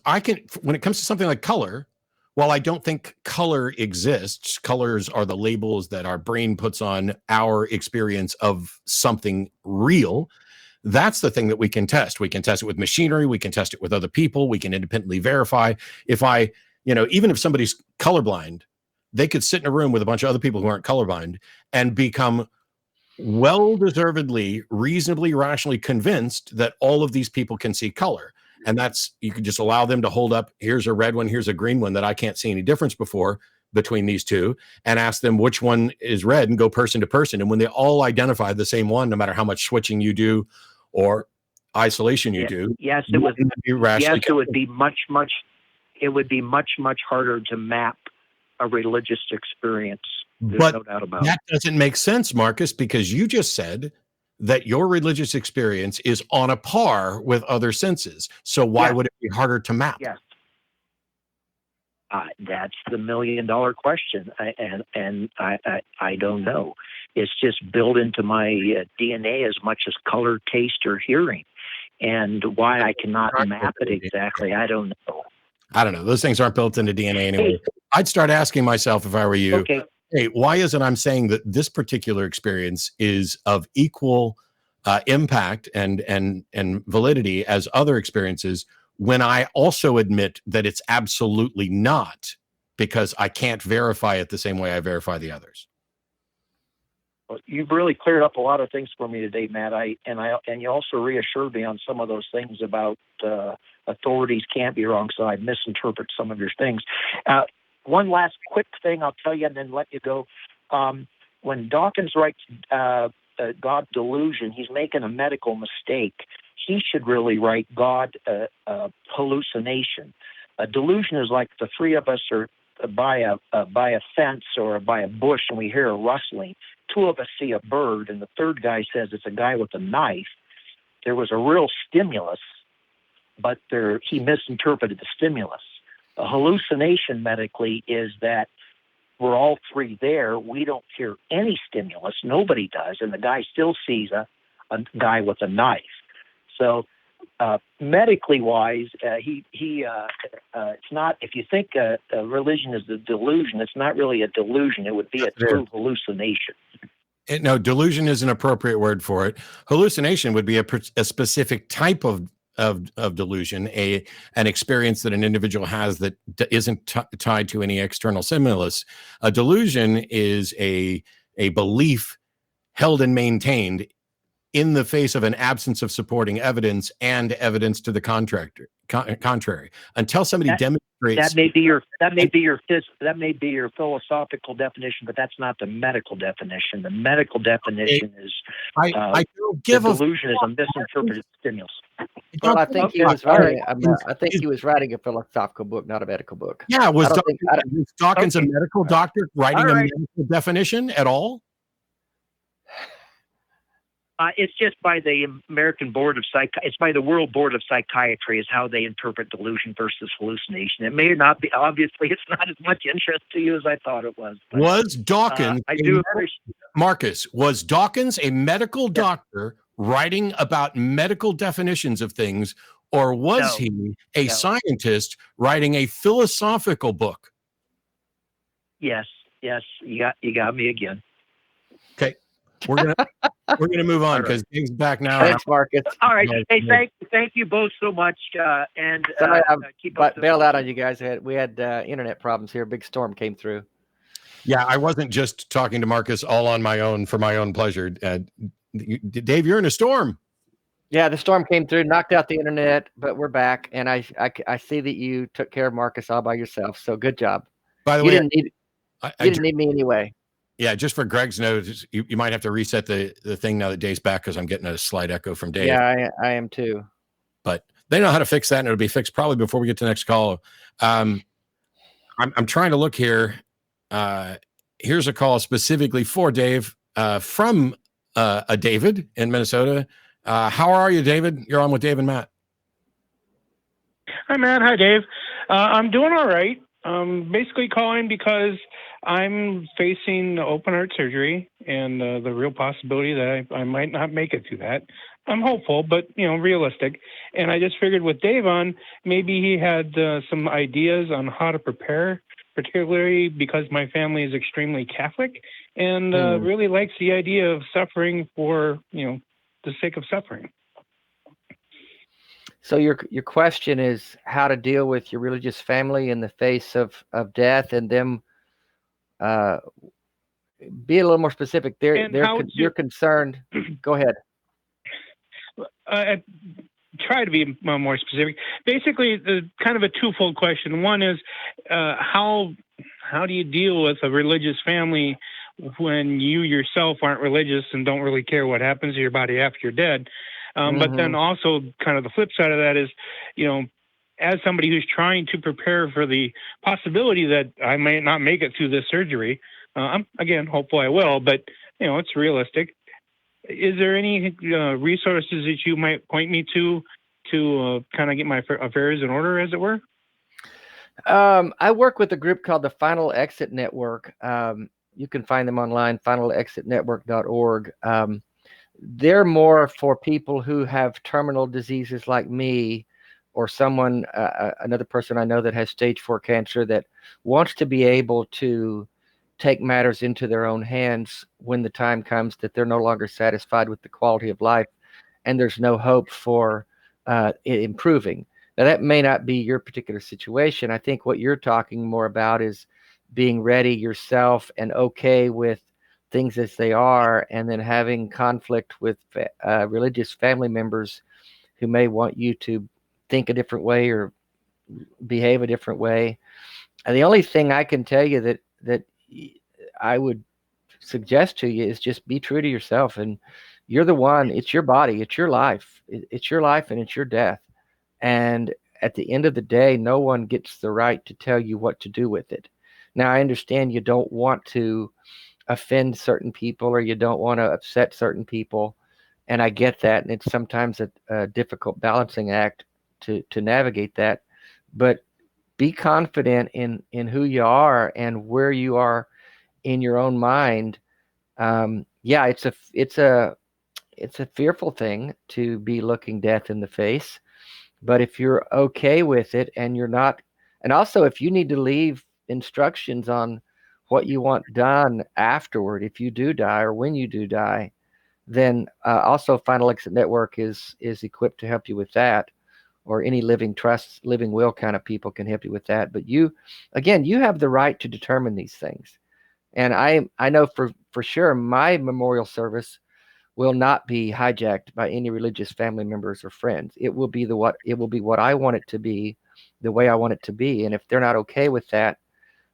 when it comes to something like color, while I don't think color exists, colors are the labels that our brain puts on our experience of something real. That's the thing that we can test. We can test it with machinery. We can test it with other people. We can independently verify. Even if somebody's colorblind, they could sit in a room with a bunch of other people who aren't colorblind and become well-deservedly, reasonably, rationally convinced that all of these people can see color. And you could just allow them to hold up, here's a red one, here's a green one that I can't see any difference between these two, and ask them which one is red and go person to person. And when they all identify the same one, no matter how much switching you do or isolation you do. Yes, it would. Yes, it would be much harder to map a religious experience. There's no doubt about it. That doesn't make sense, Marcus, because you just said that your religious experience is on a par with other senses. So why would it be harder to map? Yes. That's the $1 million question, and I don't know. It's just built into my DNA as much as color, taste, or hearing, and why I cannot map it exactly, I don't know. I don't know. Those things aren't built into DNA anyway. I'd start asking myself if I were you. Okay. Hey, why is it I'm saying that this particular experience is of equal impact and validity as other experiences, when I also admit that it's absolutely not, because I can't verify it the same way I verify the others? Well, you've really cleared up a lot of things for me today, Matt. And you also reassured me on some of those things about authorities can't be wrong, so I misinterpret some of your things. One last quick thing I'll tell you and then let you go. When Dawkins writes God delusion, he's making a medical mistake. He should really write God hallucination. A delusion is like the three of us are by a fence or by a bush and we hear a rustling. Two of us see a bird and the third guy says it's a guy with a knife. There was a real stimulus, but he misinterpreted the stimulus. A hallucination medically is that we're all three there. We don't hear any stimulus. Nobody does. And the guy still sees a guy with a knife. So medically wise, it's not, if you think a religion is a delusion, it's not really a delusion. It would be a true hallucination. No, delusion is an appropriate word for it. Hallucination would be a specific type of delusion, an experience that an individual has that isn't tied to any external stimulus. A delusion is a belief held and maintained in the face of an absence of supporting evidence and evidence to the contrary. Until somebody demonstrates that may be your philosophical definition, but that's not the medical definition. The medical definition is I don't give a delusion is a misinterpreted stimulus. Well, I think he was writing. I think he was writing a philosophical book, not a medical book. Yeah, was Dawkins a medical doctor writing a medical definition at all? It's just by the American Board of it's by the World Board of Psychiatry is how they interpret delusion versus hallucination. It may not be, obviously, it's not as much interest to you as I thought it was. But, was Dawkins, Marcus, was Dawkins a medical doctor writing about medical definitions of things, or was he a scientist writing a philosophical book? Yes, you got me again. Okay. We're gonna move on because Dave's back now. Thanks, Marcus. All right. Hey, thank you both so much. And sorry, I bailed out on you guys. We had internet problems here. Big storm came through. Yeah, I wasn't just talking to Marcus all on my own for my own pleasure. Dave, you're in a storm. Yeah, the storm came through, knocked out the internet, but we're back, and I see that you took care of Marcus all by yourself. So good job. By the way, you didn't need me anyway. Yeah, just for Greg's notes, you might have to reset the thing now that Dave's back because I'm getting a slight echo from Dave. Yeah, I am too. But they know how to fix that, and it'll be fixed probably before we get to the next call. I'm trying to look here. Here's a call specifically for Dave from a David in Minnesota. How are you, David? You're on with Dave and Matt. Hi, Matt. Hi, Dave. I'm doing all right. Basically calling because I'm facing open heart surgery and the real possibility that I might not make it through that. I'm hopeful, but realistic. And I just figured with Dave on, maybe he had some ideas on how to prepare, particularly because my family is extremely Catholic and really likes the idea of suffering for the sake of suffering. So your question is how to deal with your religious family in the face of death, and them be a little more specific. You're concerned. Go ahead. I try to be more specific. Basically, kind of a twofold question. One is how do you deal with a religious family when you yourself aren't religious and don't really care what happens to your body after you're dead? But then also kind of the flip side of that is, as somebody who's trying to prepare for the possibility that I may not make it through this surgery, I'm, again, hopeful I will, but, it's realistic. Is there any resources that you might point me to kind of get my affairs in order, as it were? I work with a group called the Final Exit Network. You can find them online, finalexitnetwork.org. They're more for people who have terminal diseases like me, or someone, another person I know that has stage 4 cancer that wants to be able to take matters into their own hands when the time comes that they're no longer satisfied with the quality of life and there's no hope for it improving. Now, that may not be your particular situation. I think what you're talking more about is being ready yourself and okay with things as they are, and then having conflict with religious family members who may want you to think a different way or behave a different way. And the only thing I can tell you that I would suggest to you is just be true to yourself. And you're the one, it's your body, it's your life. It's your life and it's your death. And at the end of the day, no one gets the right to tell you what to do with it. Now, I understand you don't want to offend certain people or you don't want to upset certain people. And I get that. And it's sometimes a difficult balancing act to navigate that. But be confident in who you are and where you are in your own mind. Yeah, it's a fearful thing to be looking death in the face. But if you're okay with it and you're not, and also if you need to leave instructions on what you want done afterward, if you do die or when you do die, then also Final Exit Network is equipped to help you with that, or any living trusts, living will kind of people can help you with that. But you have the right to determine these things. And I know for sure my memorial service will not be hijacked by any religious family members or friends. It will be what I want it to be, the way I want it to be. And if they're not okay with that,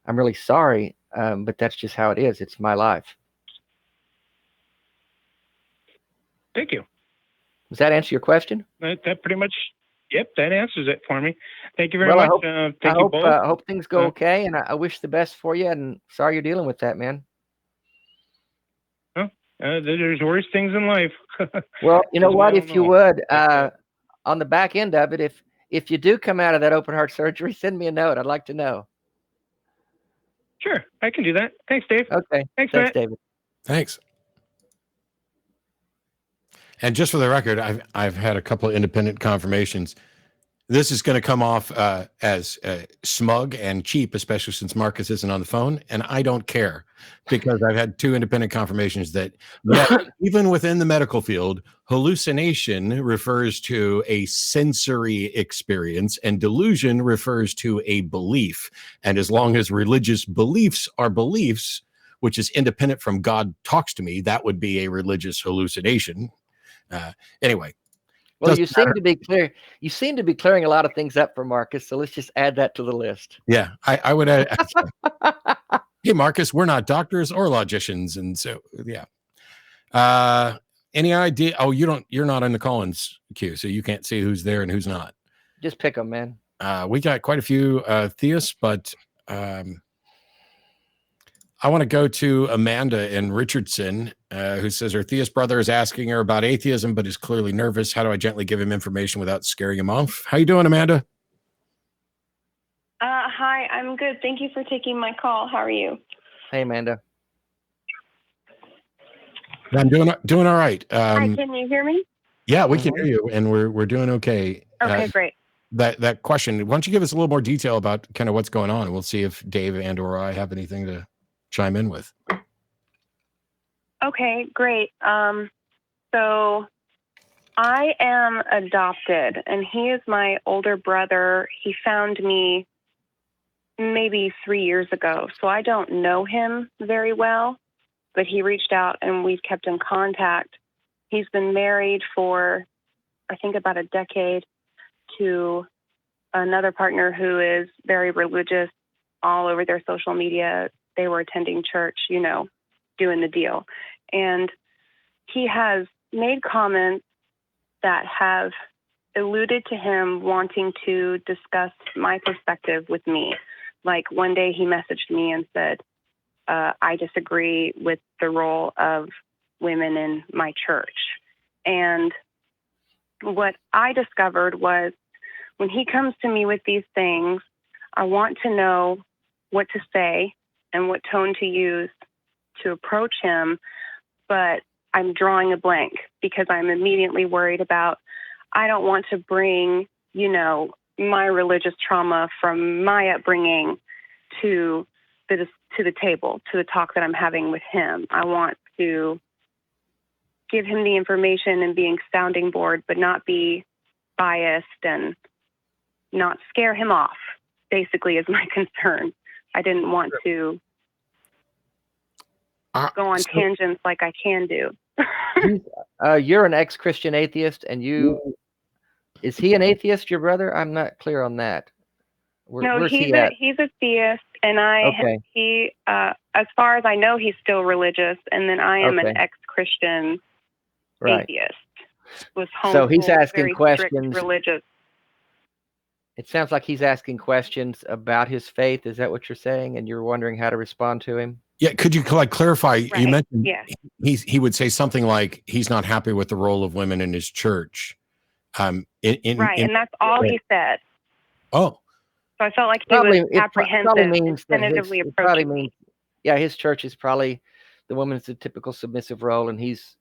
I'm really sorry, but that's just how it is. It's my life. Thank you. Does that answer your question? That pretty much, yep, that answers it for me. Thank you very much. Thank you both. I hope things go okay, and I wish the best for you, and sorry you're dealing with that, man. There's worse things in life. Well, you know what? If you would, on the back end of it, if you do come out of that open heart surgery, send me a note. I'd like to know. Sure, I can do that. Thanks, Dave. Okay. Thanks, Matt. David. Thanks. And just for the record, I've had a couple of independent confirmations. This is going to come off as smug and cheap, especially since Marcus isn't on the phone, and I don't care, because I've had 2 independent confirmations that even within the medical field, hallucination refers to a sensory experience and delusion refers to a belief. And as long as religious beliefs are beliefs, which is independent from God talks to me, that would be a religious hallucination. Anyway. Well, you seem to be clear. You seem to be clearing a lot of things up for Marcus. So let's just add that to the list. Yeah, I would add. Hey, Marcus, we're not doctors or logicians, and so yeah. Any idea? Oh, you're not in the Collins queue, so you can't see who's there and who's not. Just pick them, man. We got quite a few theists, but I want to go to Amanda in Richardson, who says her theist brother is asking her about atheism, but is clearly nervous. How do I gently give him information without scaring him off? How you doing, Amanda? Hi, I'm good. Thank you for taking my call. How are you? Hey, Amanda. I'm doing all right. Hi, can you hear me? Yeah, we can hear you, and we're doing okay. Okay, great. That question, why don't you give us a little more detail about kind of what's going on, and we'll see if Dave and or I have anything to chime in with. Okay, great. So I am adopted, and he is my older brother. He found me maybe 3 years ago, so I don't know him very well, but he reached out and we've kept in contact. He's been married for, I think, about a decade to another partner who is very religious. All over their social media, they were attending church, doing the deal. And he has made comments that have alluded to him wanting to discuss my perspective with me. Like one day he messaged me and said, I disagree with the role of women in my church. And what I discovered was when he comes to me with these things, I want to know what to say and what tone to use to approach him, but I'm drawing a blank because I'm immediately worried about, I don't want to bring, my religious trauma from my upbringing to the table, to the talk that I'm having with him. I want to give him the information and be a sounding board, but not be biased and not scare him off, basically, is my concern. I didn't want to go on tangents like I can do. You're an ex-Christian atheist, and is he an atheist, your brother? I'm not clear on that. No, he's a theist, and he, as far as I know, he's still religious, and then I am an ex-Christian atheist. Was so he's asking very questions. Religious. It sounds like he's asking questions about his faith. Is that what you're saying? And you're wondering how to respond to him? Yeah. Could you clarify? Right. You mentioned he would say something like he's not happy with the role of women in his church. And that's all he said. Oh. So I felt like he was apprehensive and tentatively approaching me. Yeah, his church is probably the woman's the typical submissive role, and he's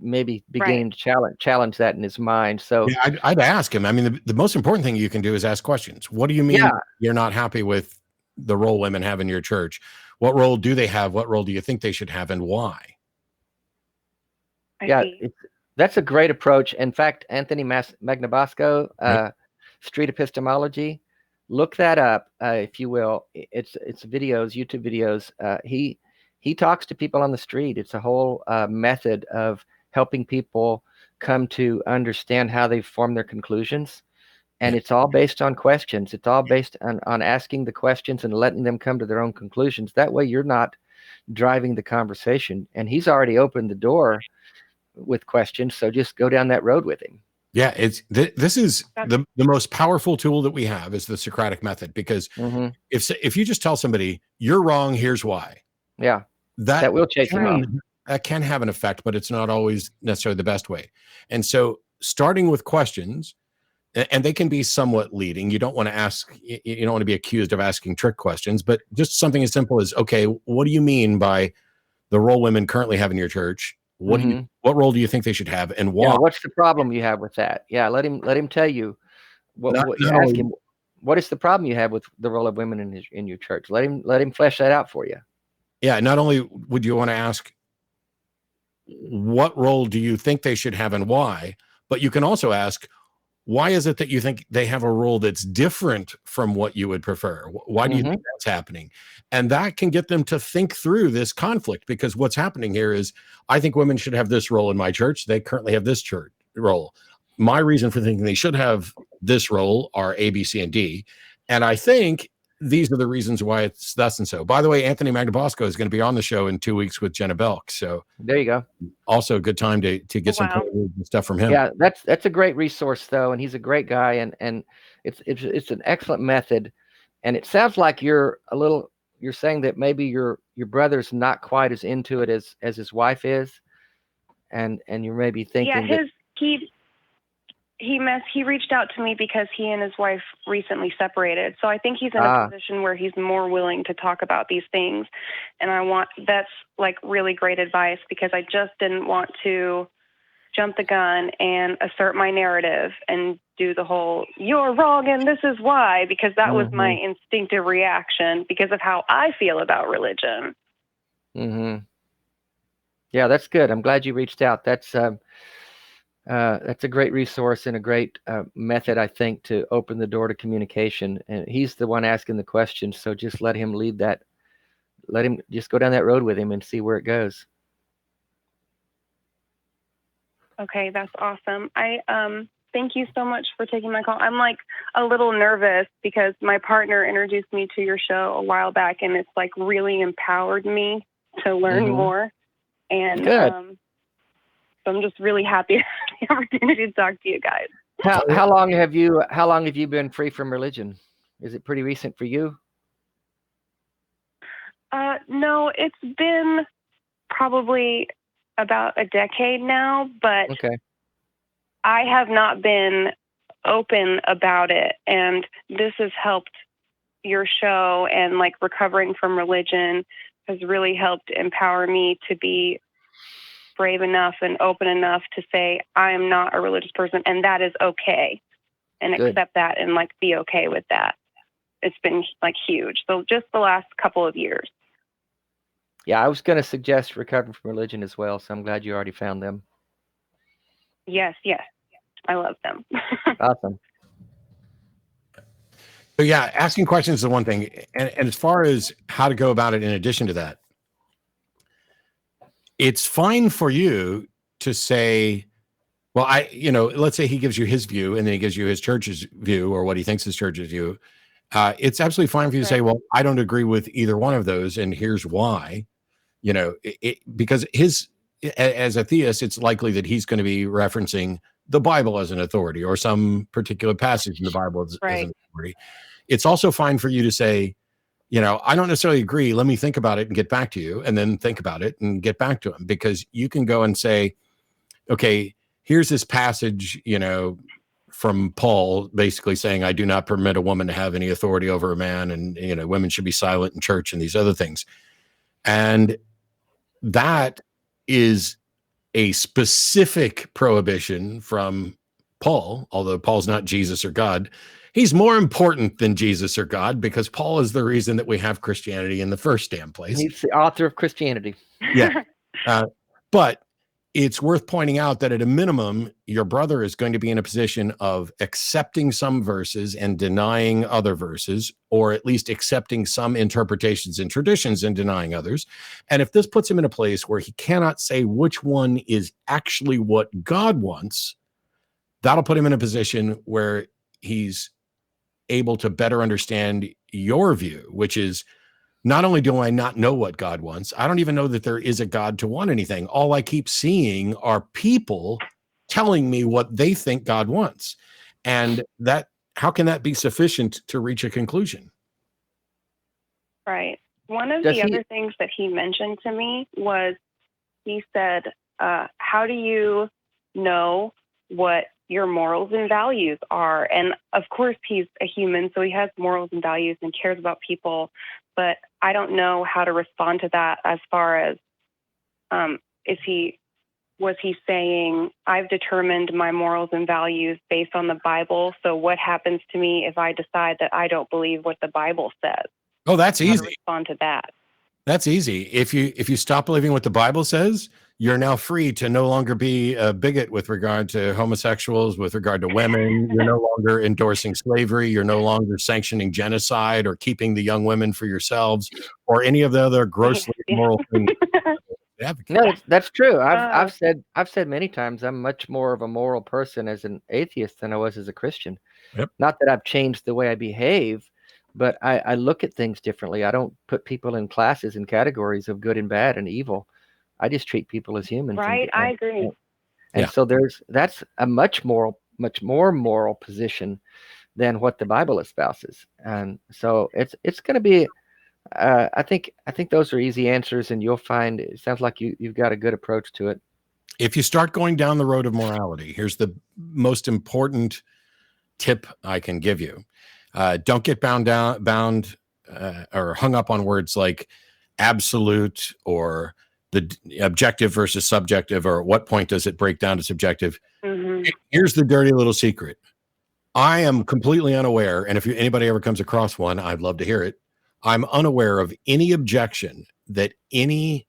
maybe beginning to challenge that in his mind. So yeah, I'd ask him. I mean, the most important thing you can do is ask questions. What do you mean you're not happy with the role women have in your church? What role do they have? What role do you think they should have, and why? That's a great approach. In fact, Anthony Magnabosco, Street Epistemology, look that up if you will. It's videos, YouTube videos. He talks to people on the street. It's a whole method of helping people come to understand how they form their conclusions. And it's all based on questions. It's all based on asking the questions and letting them come to their own conclusions. That way you're not driving the conversation. And he's already opened the door with questions. So just go down that road with him. Yeah, this is the most powerful tool that we have is the Socratic method, because if you just tell somebody you're wrong, here's why. Yeah, that will chase them off. That can have an effect, but it's not always necessarily the best way. And so starting with questions, and they can be somewhat leading. You don't want to be accused of asking trick questions, but just something as simple as, okay, what do you mean by the role women currently have in your church? What role do you think they should have, and why? Yeah, what's the problem you have with that? Yeah, let him tell you. Ask him, what is the problem you have with the role of women in your church? Let him flesh that out for you. Yeah, not only would you want to ask, what role do you think they should have and why, but you can also ask, why is it that you think they have a role that's different from what you would prefer? Why do you think that's happening? And that can get them to think through this conflict, because what's happening here is, I think women should have this role in my church. They currently have this church role. My reason for thinking they should have this role are A, B, C, and D. And I think these are the reasons why it's thus and so. By the way, Anthony Magnabosco is going to be on the show in 2 weeks with Jenna Belk. So there you go. Also a good time to get some stuff from him. Yeah, that's a great resource though, and he's a great guy, and it's an excellent method. And it sounds like you're saying that maybe your brother's not quite as into it as his wife is, and you're maybe thinking he reached out to me because he and his wife recently separated. So I think he's in a position where he's more willing to talk about these things. And that's like really great advice, because I just didn't want to jump the gun and assert my narrative and do the whole, you're wrong and this is why, because that was my instinctive reaction because of how I feel about religion. Yeah, that's good. I'm glad you reached out. That's a great resource and a great method, I think, to open the door to communication. And he's the one asking the questions, so just let him lead that. Let him just go down that road with him and see where it goes. Okay, that's awesome. I thank you so much for taking my call. I'm like a little nervous because my partner introduced me to your show a while back, and it's like really empowered me to learn more. And so I'm just really happy the opportunity to talk to you guys. How long have you been free from religion? Is it pretty recent for you? No, it's been probably about a decade now, but Okay. I have not been open about it. And this has helped your show, and like recovering from religion has really helped empower me to be brave enough and open enough to say, I'm not a religious person, and that is okay. And Good. accept that and like be okay with that. It's been like huge. So just the last couple of years. Yeah, I was going to suggest recovering from religion as well, so I'm glad you already found them. Yes. I love them. Awesome. So yeah, asking questions is the one thing. And as far as how to go about it in addition to that, it's fine for you to say, well, let's say he gives you his view and then he gives you his church's view or what he thinks his church's view. It's absolutely fine for you to say, well, I don't agree with either one of those, and here's why. Because as a theist, it's likely that he's going to be referencing the Bible as an authority or some particular passage in the Bible as an authority. It's also fine for you to say, I don't necessarily agree. Let me think about it and get back to you, and then think about it and get back to him, because you can go and say, okay, here's this passage, from Paul basically saying, I do not permit a woman to have any authority over a man, and, women should be silent in church and these other things. And that is a specific prohibition from Paul, although Paul's not Jesus or God. He's more important than Jesus or God, because Paul is the reason that we have Christianity in the first damn place. He's the author of Christianity. Yeah. But it's worth pointing out that at a minimum, your brother is going to be in a position of accepting some verses and denying other verses, or at least accepting some interpretations and traditions and denying others. And if this puts him in a place where he cannot say which one is actually what God wants, that'll put him in a position where he's able to better understand your view, which is, not only do I not know what God wants, I don't even know that there is a God to want anything. All I keep seeing are people telling me what they think God wants. And how can that be sufficient to reach a conclusion? Right. One of the other things that he mentioned to me was, he said, how do you know what your morals and values are? And of course, he's a human, so he has morals and values and cares about people. But I don't know how to respond to that, as far as, was he saying, I've determined my morals and values based on the Bible, so what happens to me if I decide that I don't believe what the Bible says? Oh, that's easy. How to respond to that? That's easy. If you stop believing what the Bible says, you're now free to no longer be a bigot with regard to homosexuals, with regard to women. You're no longer endorsing slavery. You're no longer sanctioning genocide or keeping the young women for yourselves, or any of the other grossly immoral things. No, that's true. I've said many times, I'm much more of a moral person as an atheist than I was as a Christian. Yep. Not that I've changed the way I behave, but I look at things differently. I don't put people in classes and categories of good and bad and evil. I just treat people as humans. Right, I agree. And so that's a much more moral position than what the Bible espouses. And so it's going to be, I think those are easy answers, and you'll find, it sounds like you've got a good approach to it. If you start going down the road of morality, here's the most important tip I can give you. Don't get bound or hung up on words like absolute, or the objective versus subjective, or at what point does it break down to subjective? Mm-hmm. Here's the dirty little secret. I am completely unaware, and if anybody ever comes across one, I'd love to hear it. I'm unaware of any objection that any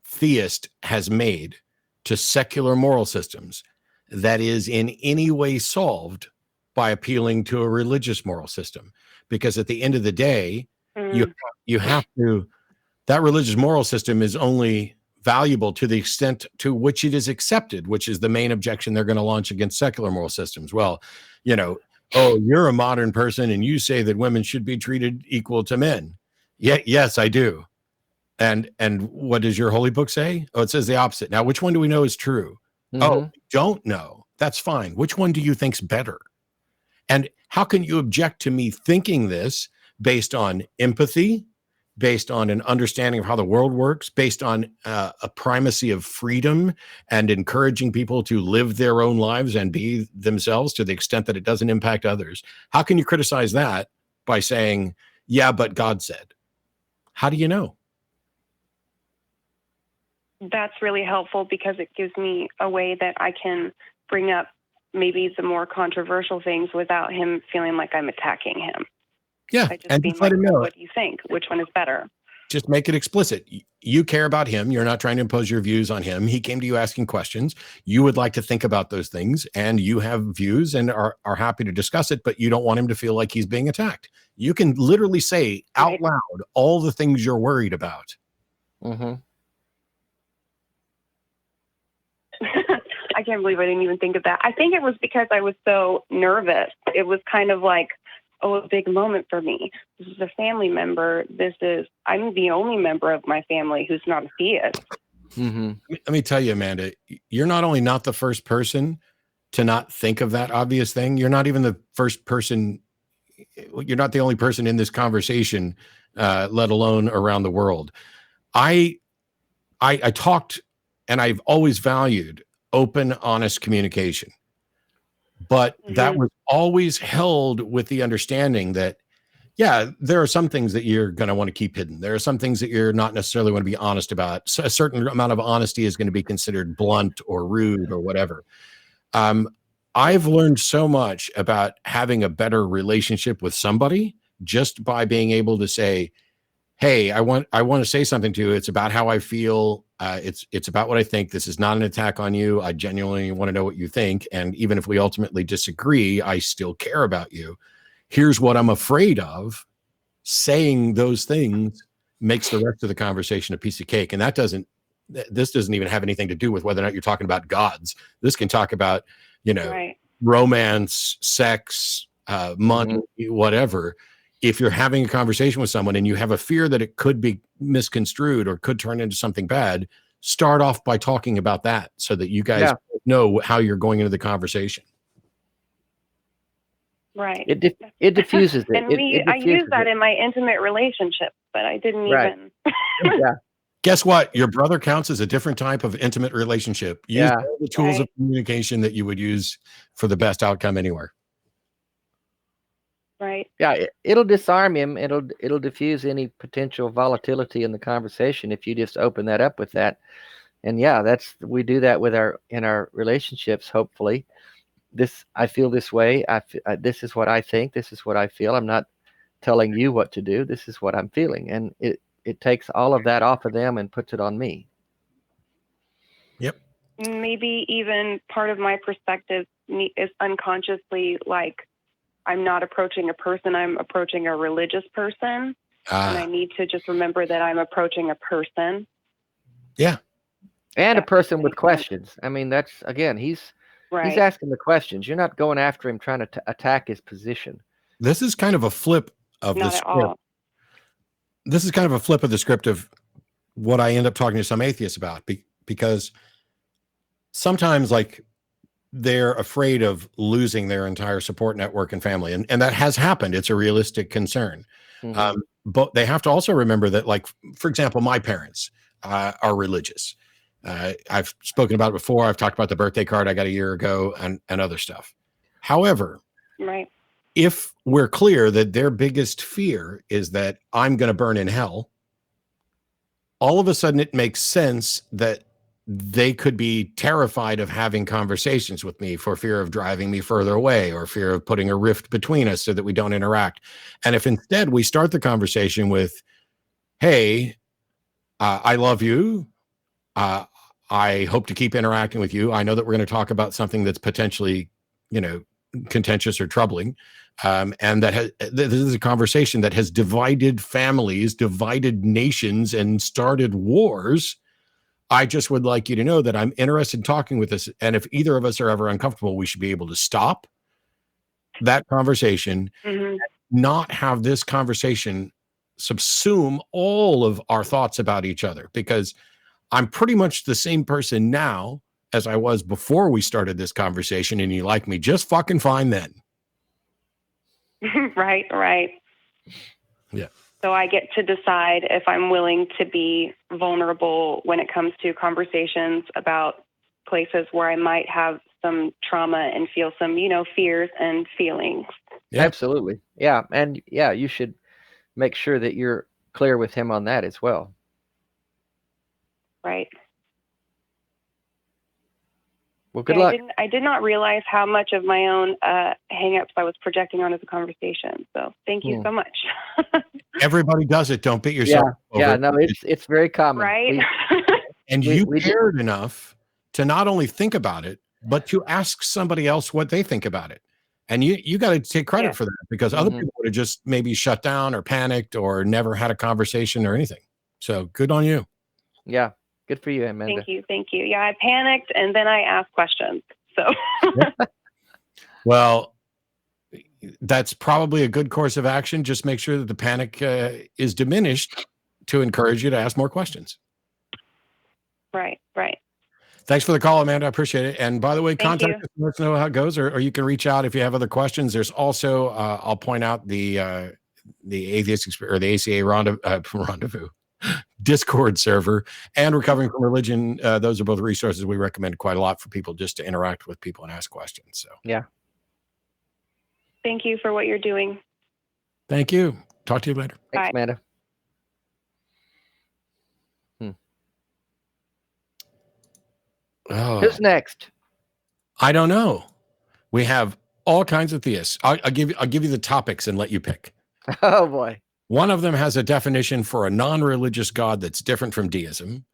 theist has made to secular moral systems that is in any way solved by appealing to a religious moral system. Because at the end of the day, you have to, that religious moral system is only valuable to the extent to which it is accepted, which is the main objection they're going to launch against secular moral systems. Well, oh, you're a modern person and you say that women should be treated equal to men. Yeah, yes, I do. And what does your holy book say? Oh, it says the opposite. Now, which one do we know is true? Mm-hmm. Oh, we don't know. That's fine. Which one do you think's better? And how can you object to me thinking this based on empathy, based on an understanding of how the world works, based on a primacy of freedom and encouraging people to live their own lives and be themselves to the extent that it doesn't impact others? How can you criticize that by saying, yeah, but God said? How do you know? That's really helpful because it gives me a way that I can bring up maybe the more controversial things without him feeling like I'm attacking him. Yeah, and just let him know. What do you think? Which one is better? Just make it explicit. You care about him. You're not trying to impose your views on him. He came to you asking questions. You would like to think about those things, and you have views and are happy to discuss it, but you don't want him to feel like he's being attacked. You can literally say out loud all the things you're worried about. Mm-hmm. I can't believe I didn't even think of that. I think it was because I was so nervous. It was kind of like, oh, a big moment for me. This is a family member. I'm the only member of my family who's not a theist. Mm-hmm. Let me tell you, Amanda, you're not only not the first person to not think of that obvious thing, you're not even the first person, you're not the only person in this conversation, let alone around the world. I talked, and I've always valued open, honest communication. But that was always held with the understanding that, yeah, there are some things that you're going to want to keep hidden. There are some things that you're not necessarily want to be honest about. So a certain amount of honesty is going to be considered blunt or rude or whatever. I've learned so much about having a better relationship with somebody just by being able to say, hey, I want to say something to you. It's about how I feel. It's about what I think. This is not an attack on you. I genuinely want to know what you think. And even if we ultimately disagree, I still care about you. Here's what I'm afraid of. Saying those things makes the rest of the conversation a piece of cake. And this doesn't even have anything to do with whether or not you're talking about gods. This can talk about, romance, sex, money, whatever. If you're having a conversation with someone and you have a fear that it could be misconstrued or could turn into something bad, start off by talking about that so that you guys know how you're going into the conversation. Right. It diffuses it. And I use that in my intimate relationship, but I didn't even. Yeah. Guess what? Your brother counts as a different type of intimate relationship. Use all the tools of communication that you would use for the best outcome anywhere. Right. Yeah, it'll disarm him. It'll diffuse any potential volatility in the conversation if you just open that up with that. And we do that with in our relationships. Hopefully, I feel this way. This is what I think. This is what I feel. I'm not telling you what to do. This is what I'm feeling, and it takes all of that off of them and puts it on me. Yep. Maybe even part of my perspective is unconsciously like, I'm not approaching a person, I'm approaching a religious person. And I need to just remember that I'm approaching a person. Yeah. And a person with questions. I mean, that's, again, he's asking the questions. You're not going after him trying to attack his position. This is kind of a flip of the script. All. This is kind of a flip of the script of what I end up talking to some atheists about, because sometimes, like, they're afraid of losing their entire support network and family. And that has happened. It's a realistic concern. Mm-hmm. But they have to also remember that, like, for example, my parents are religious. I've spoken about it before. I've talked about the birthday card I got a year ago and other stuff. However, if we're clear that their biggest fear is that I'm going to burn in hell, all of a sudden it makes sense that they could be terrified of having conversations with me for fear of driving me further away or fear of putting a rift between us so that we don't interact. And if instead we start the conversation with, hey, I love you. I hope to keep interacting with you. I know that we're going to talk about something that's potentially, contentious or troubling. And that this is a conversation that has divided families, divided nations, and started wars. I just would like you to know that I'm interested in talking with us. And if either of us are ever uncomfortable, we should be able to stop that conversation, not have this conversation subsume all of our thoughts about each other, because I'm pretty much the same person now as I was before we started this conversation, and you like me just fucking fine then. Right. Yeah. So I get to decide if I'm willing to be vulnerable when it comes to conversations about places where I might have some trauma and feel some, fears and feelings. Yeah. Absolutely. Yeah. And yeah, you should make sure that you're clear with him on that as well. Right. Well, good luck. I did not realize how much of my own hang-ups I was projecting onto the conversation. So thank you so much. Everybody does it. Don't beat yourself over Yeah, it. no, it's very common. Right. And you cared enough to not only think about it, but to ask somebody else what they think about it. And you got to take credit for that, because other people would have just maybe shut down or panicked or never had a conversation or anything. So good on you. Yeah. Good for you, Amanda. Thank you. Yeah, I panicked and then I asked questions. So. Well, that's probably a good course of action. Just make sure that the panic is diminished to encourage you to ask more questions. Right. Thanks for the call, Amanda. I appreciate it. And by the way, contact us, let us know how it goes, or you can reach out if you have other questions. There's also, I'll point out the Atheist or the ACA Rendezvous Discord server and Recovering from Religion. Those are both resources we recommend quite a lot for people just to interact with people and ask questions. So yeah. Thank you for what you're doing. Thank you. Talk to you later. Thanks, Amanda. Oh. Who's next? I don't know. We have all kinds of theists. I'll give you the topics and let you pick. Oh boy. One of them has a definition for a non-religious God that's different from deism.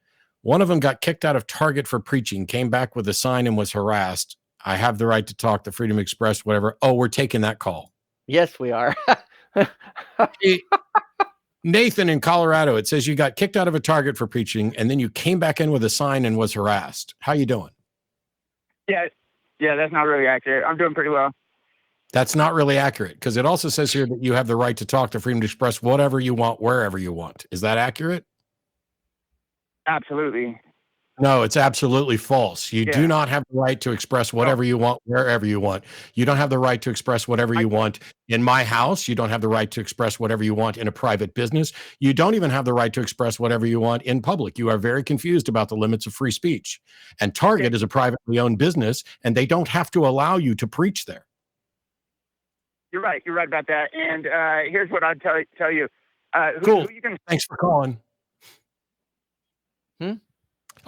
One of them got kicked out of Target for preaching, came back with a sign and was harassed. I have the right to talk, the freedom to express, whatever. Oh, we're taking that call. Yes, we are. Nathan in Colorado, it says you got kicked out of a Target for preaching and then you came back in with a sign and was harassed. How you doing? Yeah, that's not really accurate. I'm doing pretty well. That's not really accurate, because it also says here that you have the right to talk, the freedom to express whatever you want, wherever you want. Is that accurate? Absolutely. No, it's absolutely false. You do not have the right to express whatever you want, wherever you want. You don't have the right to express whatever you want in my house. You don't have the right to express whatever you want in a private business. You don't even have the right to express whatever you want in public. You are very confused about the limits of free speech. And Target is a privately owned business, and they don't have to allow you to preach there. You're right. You're right about that. And here's what I'd tell you. Cool. Who you can... Thanks for calling.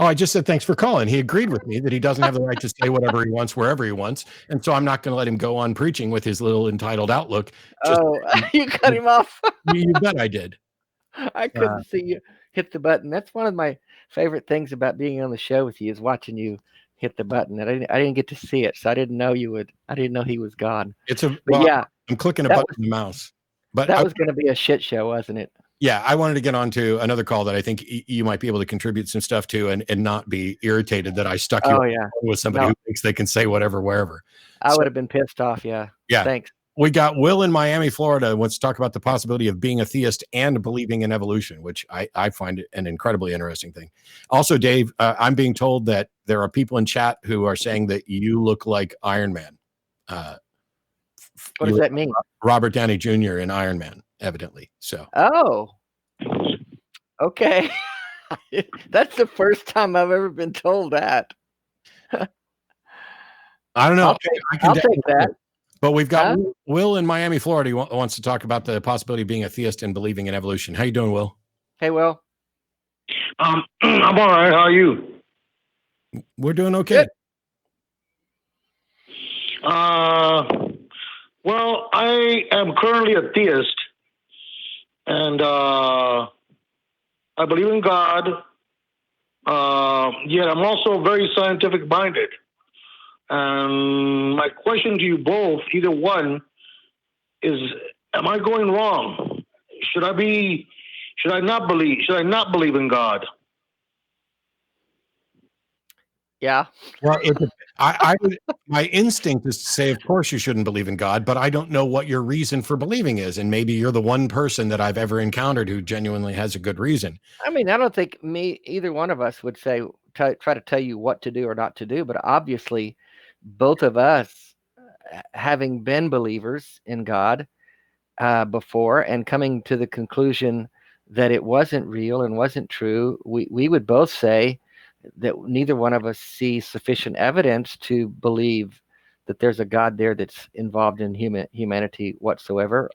Oh, I just said thanks for calling. He agreed with me that he doesn't have the right to say whatever he wants, wherever he wants. And so I'm not going to let him go on preaching with his little entitled outlook. You cut him off. You bet I did. I couldn't see you hit the button. That's one of my favorite things about being on the show with you, is watching you hit the button. And I didn't get to see it, so I didn't know you would. I didn't know he was gone. I'm clicking a button on the mouse. But that was going to be a shit show, wasn't it? Yeah, I wanted to get on to another call that I think you might be able to contribute some stuff to, and not be irritated that I stuck you with somebody who thinks they can say whatever, wherever. I would have been pissed off. Yeah. Thanks. We got Will in Miami, Florida, wants to talk about the possibility of being a theist and believing in evolution, which I find an incredibly interesting thing. Also, Dave, I'm being told that there are people in chat who are saying that you look like Iron Man. What does that mean? Robert Downey Jr. in Iron Man, evidently. So. Oh. Okay. That's the first time I've ever been told that. I don't know. I'll take that. But we've got Will in Miami, Florida. He wants to talk about the possibility of being a theist and believing in evolution. How you doing, Will? Hey, Will. I'm all right. How are you? We're doing okay. Well, I am currently a theist, and I believe in God. Yet I'm also very scientific minded. And my question to you both, either one, is: am I going wrong? Should I not believe in God? Yeah. Well, my instinct is to say, of course, you shouldn't believe in God, but I don't know what your reason for believing is, and maybe you're the one person that I've ever encountered who genuinely has a good reason. I mean, I don't think either one of us would say try to tell you what to do or not to do, but obviously, both of us, having been believers in God before and coming to the conclusion that it wasn't real and wasn't true, we would both say that neither one of us sees sufficient evidence to believe that there's a God there that's involved in humanity whatsoever.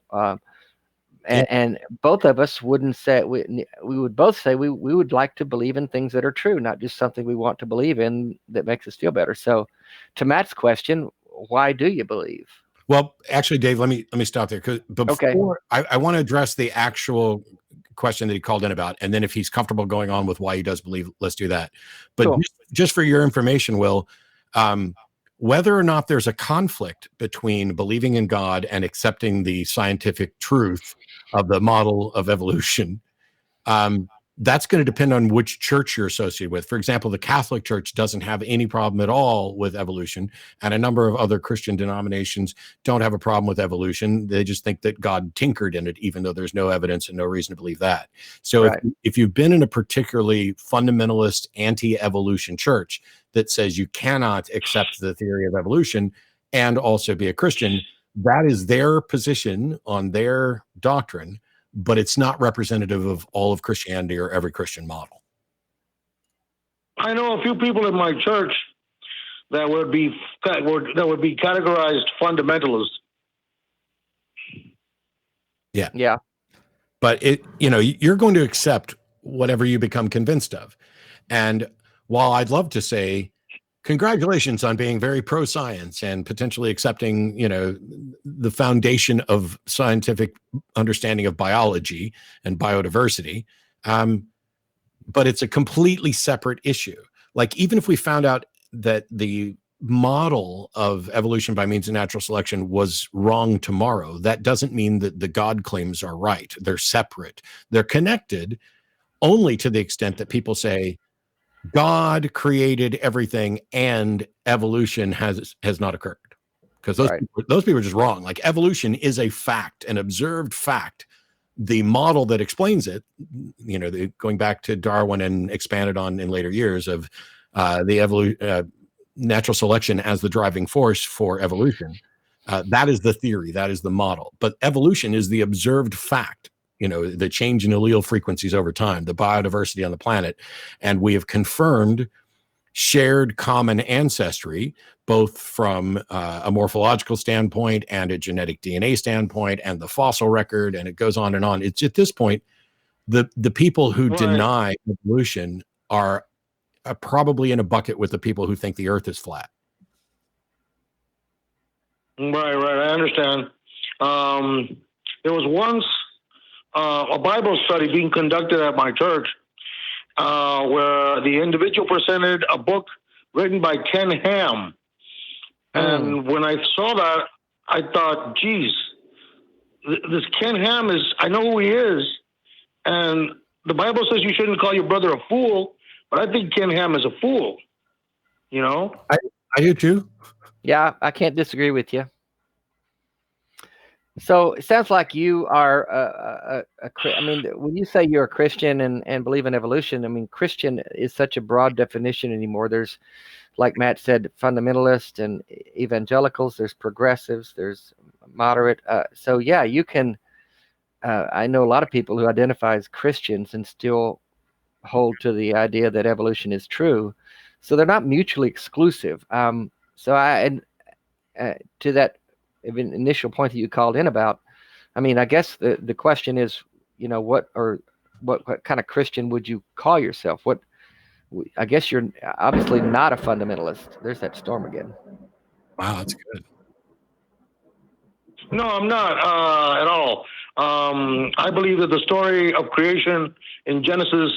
And both of us wouldn't say, we would both say we would like to believe in things that are true, not just something we want to believe in that makes us feel better. So to Matt's question, why do you believe? Well, actually, Dave, let me stop there, because before I want to address the actual question that he called in about, and then if he's comfortable going on with why he does believe, let's do that. But Cool. just for your information, Will, whether or not there's a conflict between believing in God and accepting the scientific truth of the model of evolution, that's going to depend on which church you're associated with. For example, the Catholic Church doesn't have any problem at all with evolution, and a number of other Christian denominations don't have a problem with evolution. They just think that God tinkered in it, even though there's no evidence and no reason to believe that. So if you've been in a particularly fundamentalist anti-evolution church that says you cannot accept the theory of evolution and also be a Christian, that is their position on their doctrine, but it's not representative of all of Christianity or every Christian model. I know a few people in my church that would be categorized fundamentalists. Yeah. But you're going to accept whatever you become convinced of. And while I'd love to say, congratulations on being very pro-science and potentially accepting, the foundation of scientific understanding of biology and biodiversity. But it's a completely separate issue. Like, even if we found out that the model of evolution by means of natural selection was wrong tomorrow, that doesn't mean that the God claims are right. They're separate. They're connected only to the extent that people say, God created everything and evolution has not occurred, because those people are just wrong. Like, evolution is a fact, an observed fact. The model that explains it, going back to Darwin and expanded on in later years of the natural selection as the driving force for evolution. That is the theory. That is the model. But evolution is the observed fact. The change in allele frequencies over time, the biodiversity on the planet. And we have confirmed shared common ancestry, both from a morphological standpoint and a genetic DNA standpoint and the fossil record, and it goes on and on. It's at this point, the people who deny evolution are probably in a bucket with the people who think the earth is flat. Right. I understand. There was once a Bible study being conducted at my church where the individual presented a book written by Ken Ham. And when I saw that, I thought, geez, this Ken Ham I know who he is. And the Bible says you shouldn't call your brother a fool, but I think Ken Ham is a fool. I do too. Yeah, I can't disagree with you. So it sounds like you are I mean, when you say you're a Christian and believe in evolution, I mean, Christian is such a broad definition anymore. There's, like Matt said, fundamentalists and evangelicals. There's progressives. There's moderate. So yeah, you can. I know a lot of people who identify as Christians and still hold to the idea that evolution is true. So they're not mutually exclusive. To that initial point that you called in about, I mean, I guess the question is, what kind of Christian would you call yourself? I guess you're obviously not a fundamentalist. There's that storm again. Wow, that's good. No, I'm not at all. I believe that the story of creation in Genesis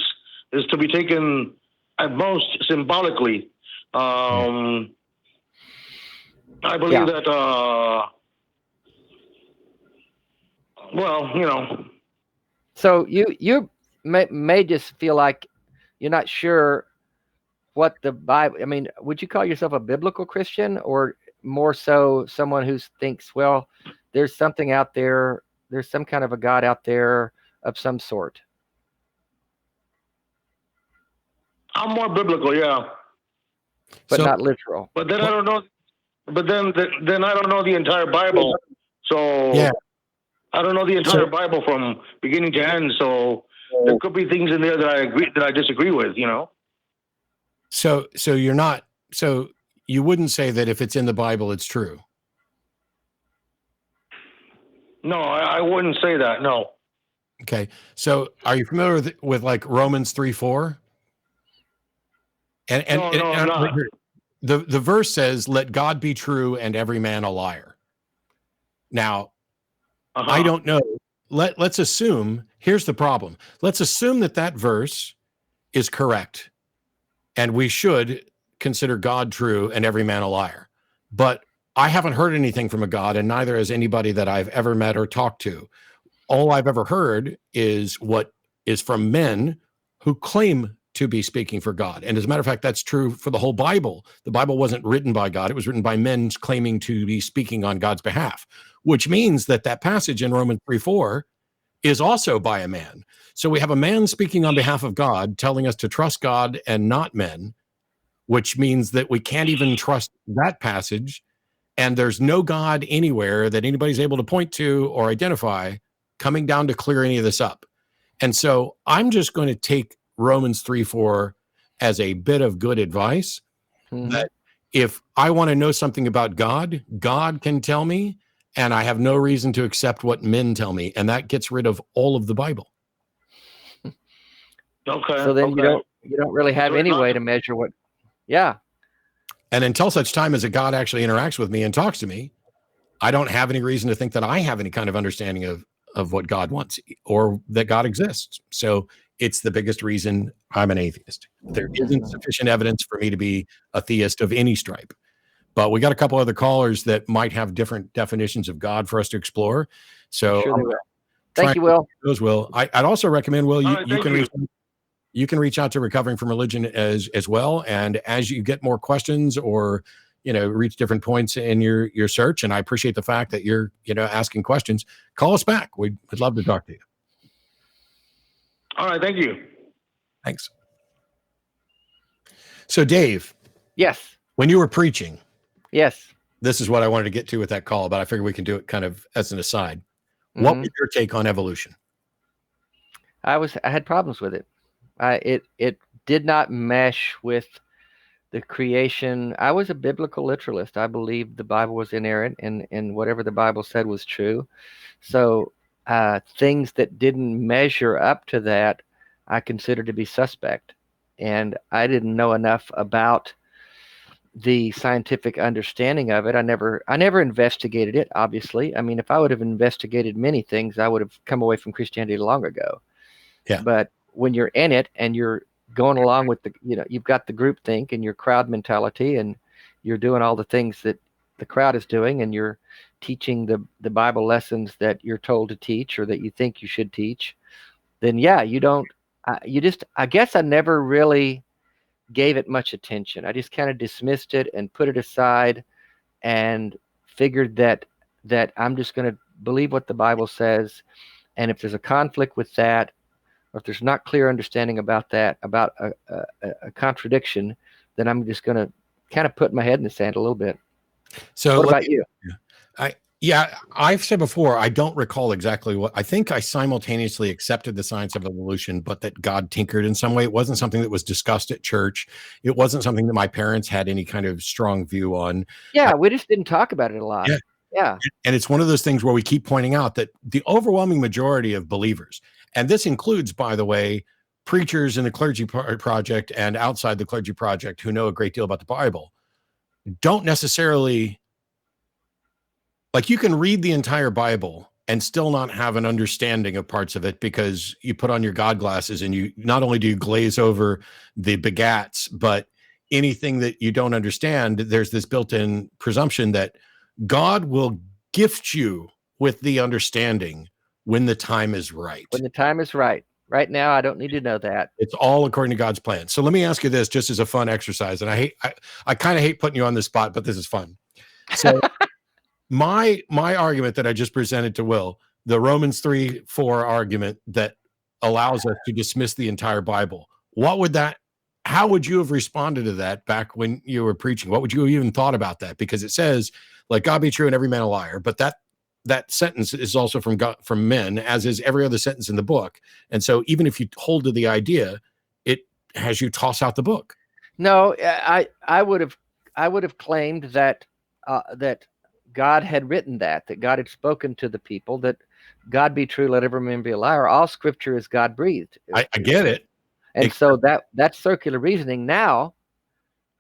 is to be taken at most symbolically. I believe that, So you may just feel like you're not sure what the Bible, I mean, would you call yourself a biblical Christian, or more so someone who thinks, well, there's something out there, there's some kind of a God out there of some sort? I'm more biblical, yeah. But not literal. But then I don't know. But then I don't know the entire Bible. So yeah. I don't know the entire Bible from beginning to end. So there could be things in there that I disagree with, you know. So you're not. So you wouldn't say that if it's in the Bible, it's true. No, I wouldn't say that. No. Okay. So are you familiar with like Romans 3:4? And I'm not. The verse says, "Let God be true and every man a liar." Now, I don't know. Let's assume. Here's the problem. Let's assume that verse is correct, and we should consider God true and every man a liar. But I haven't heard anything from a God, and neither has anybody that I've ever met or talked to. All I've ever heard is what is from men who claim to be speaking for God. And as a matter of fact, that's true for the whole Bible. The Bible wasn't written by God. It was written by men claiming to be speaking on God's behalf, which means that passage in Romans 3:4 is also by a man. So we have a man speaking on behalf of God, telling us to trust God and not men, which means that we can't even trust that passage. And there's no God anywhere that anybody's able to point to or identify coming down to clear any of this up. And so I'm just going to take Romans 3:4 as a bit of good advice, that if I want to know something about God, God can tell me, and I have no reason to accept what men tell me. And that gets rid of all of the Bible. Okay. So then you don't really have any way to measure what. Yeah. And until such time as a God actually interacts with me and talks to me, I don't have any reason to think that I have any kind of understanding of what God wants or that God exists. So it's the biggest reason I'm an atheist. There isn't sufficient evidence for me to be a theist of any stripe. But we got a couple other callers that might have different definitions of God for us to explore. So sure they will. Thank you, Will. Those Will. I'd also recommend, Will, you can reach out to Recovering from Religion as well. And as you get more questions or reach different points in your search, and I appreciate the fact that you're asking questions, call us back. We'd love to talk to you. All right, thank you. Thanks. So, Dave. Yes. When you were preaching. Yes. This is what I wanted to get to with that call, but I figured we can do it kind of as an aside. What was your take on evolution? I had problems with it. It did not mesh with the creation. I was a biblical literalist. I believed the Bible was inerrant and whatever the Bible said was true. So things that didn't measure up to that, I considered to be suspect. And I didn't know enough about the scientific understanding of it. I never investigated it, obviously. I mean, if I would have investigated many things, I would have come away from Christianity long ago. Yeah. But when you're in it and you're going along with you've got the group think and your crowd mentality, and you're doing all the things that the crowd is doing, and you're teaching the Bible lessons that you're told to teach or that you think you should teach, then yeah, I guess I never really gave it much attention. I just kind of dismissed it and put it aside and figured that I'm just going to believe what the Bible says. And if there's a conflict with that, or if there's not clear understanding about that, about a contradiction, then I'm just going to kind of put my head in the sand a little bit. So what about you? I've said before, I don't recall exactly what. I think I simultaneously accepted the science of evolution, but that God tinkered in some way. It wasn't something that was discussed at church. It wasn't something that my parents had any kind of strong view on. Yeah, we just didn't talk about it a lot. Yeah. And it's one of those things where we keep pointing out that the overwhelming majority of believers, and this includes, by the way, preachers in the Clergy Project and outside the Clergy Project who know a great deal about the Bible, don't necessarily... Like, you can read the entire Bible and still not have an understanding of parts of it because you put on your God glasses and you not only do you glaze over the begats, but anything that you don't understand, there's this built-in presumption that God will gift you with the understanding when the time is right. When the time is right. Right now, I don't need to know that. It's all according to God's plan. So let me ask you this, just as a fun exercise, and I kind of hate putting you on the spot, but this is fun. So my argument that I just presented to Will, the Romans 3:4 argument that allows us to dismiss the entire Bible. How would you have responded to that back when you were preaching? What would you have even thought about that? Because it says, "Let God be true and every man a liar," but that sentence is also from God, from men, as is every other sentence in the book. And so even if you hold to the idea, it has you toss out the book. No, I would have claimed that that God had written that God had spoken to the people, that God be true, let every man be a liar. All scripture is God breathed. I get it. And so that's circular reasoning now,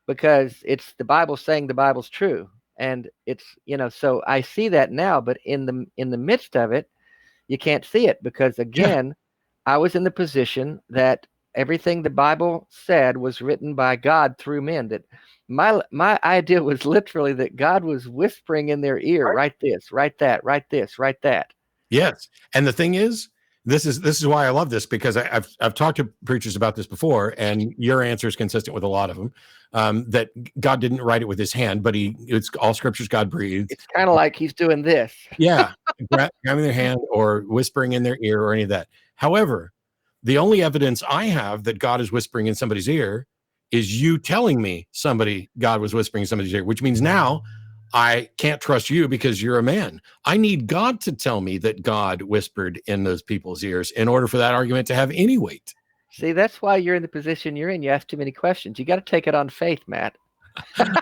because it's the Bible saying the Bible's true. And it's, so I see that now, but in the midst of it, you can't see it, because again, I was in the position that everything the Bible said was written by God through men. That my idea was literally that God was whispering in their ear, write this, write that, write this, write that. Yes. And the thing is, this is why I love this, because I've talked to preachers about this before, and your answer is consistent with a lot of them, that God didn't write it with his hand, but it's all scriptures God breathed. It's kind of like he's doing this. Yeah. Grabbing their hand or whispering in their ear or any of that. However, the only evidence I have that God is whispering in somebody's ear is you telling me God was whispering in somebody's ear, which means now I can't trust you because you're a man. I need God to tell me that God whispered in those people's ears in order for that argument to have any weight. See, that's why you're in the position you're in. You ask too many questions. You got to take it on faith, Matt. I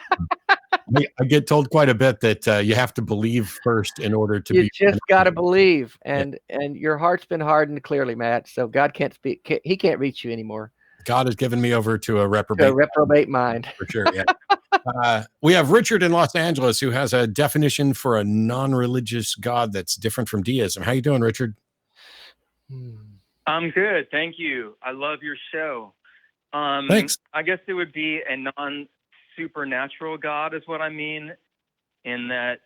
get told quite a bit that you have to believe first in order to You just got to believe. And your heart's been hardened clearly, Matt. So God can't speak. He can't reach you anymore. God has given me over to a reprobate mind. For sure, yeah. We have Richard in Los Angeles, who has a definition for a non-religious God that's different from deism. How you doing, Richard? I'm good, thank you. I love your show. Thanks. I guess it would be a non-supernatural God is what I mean, in that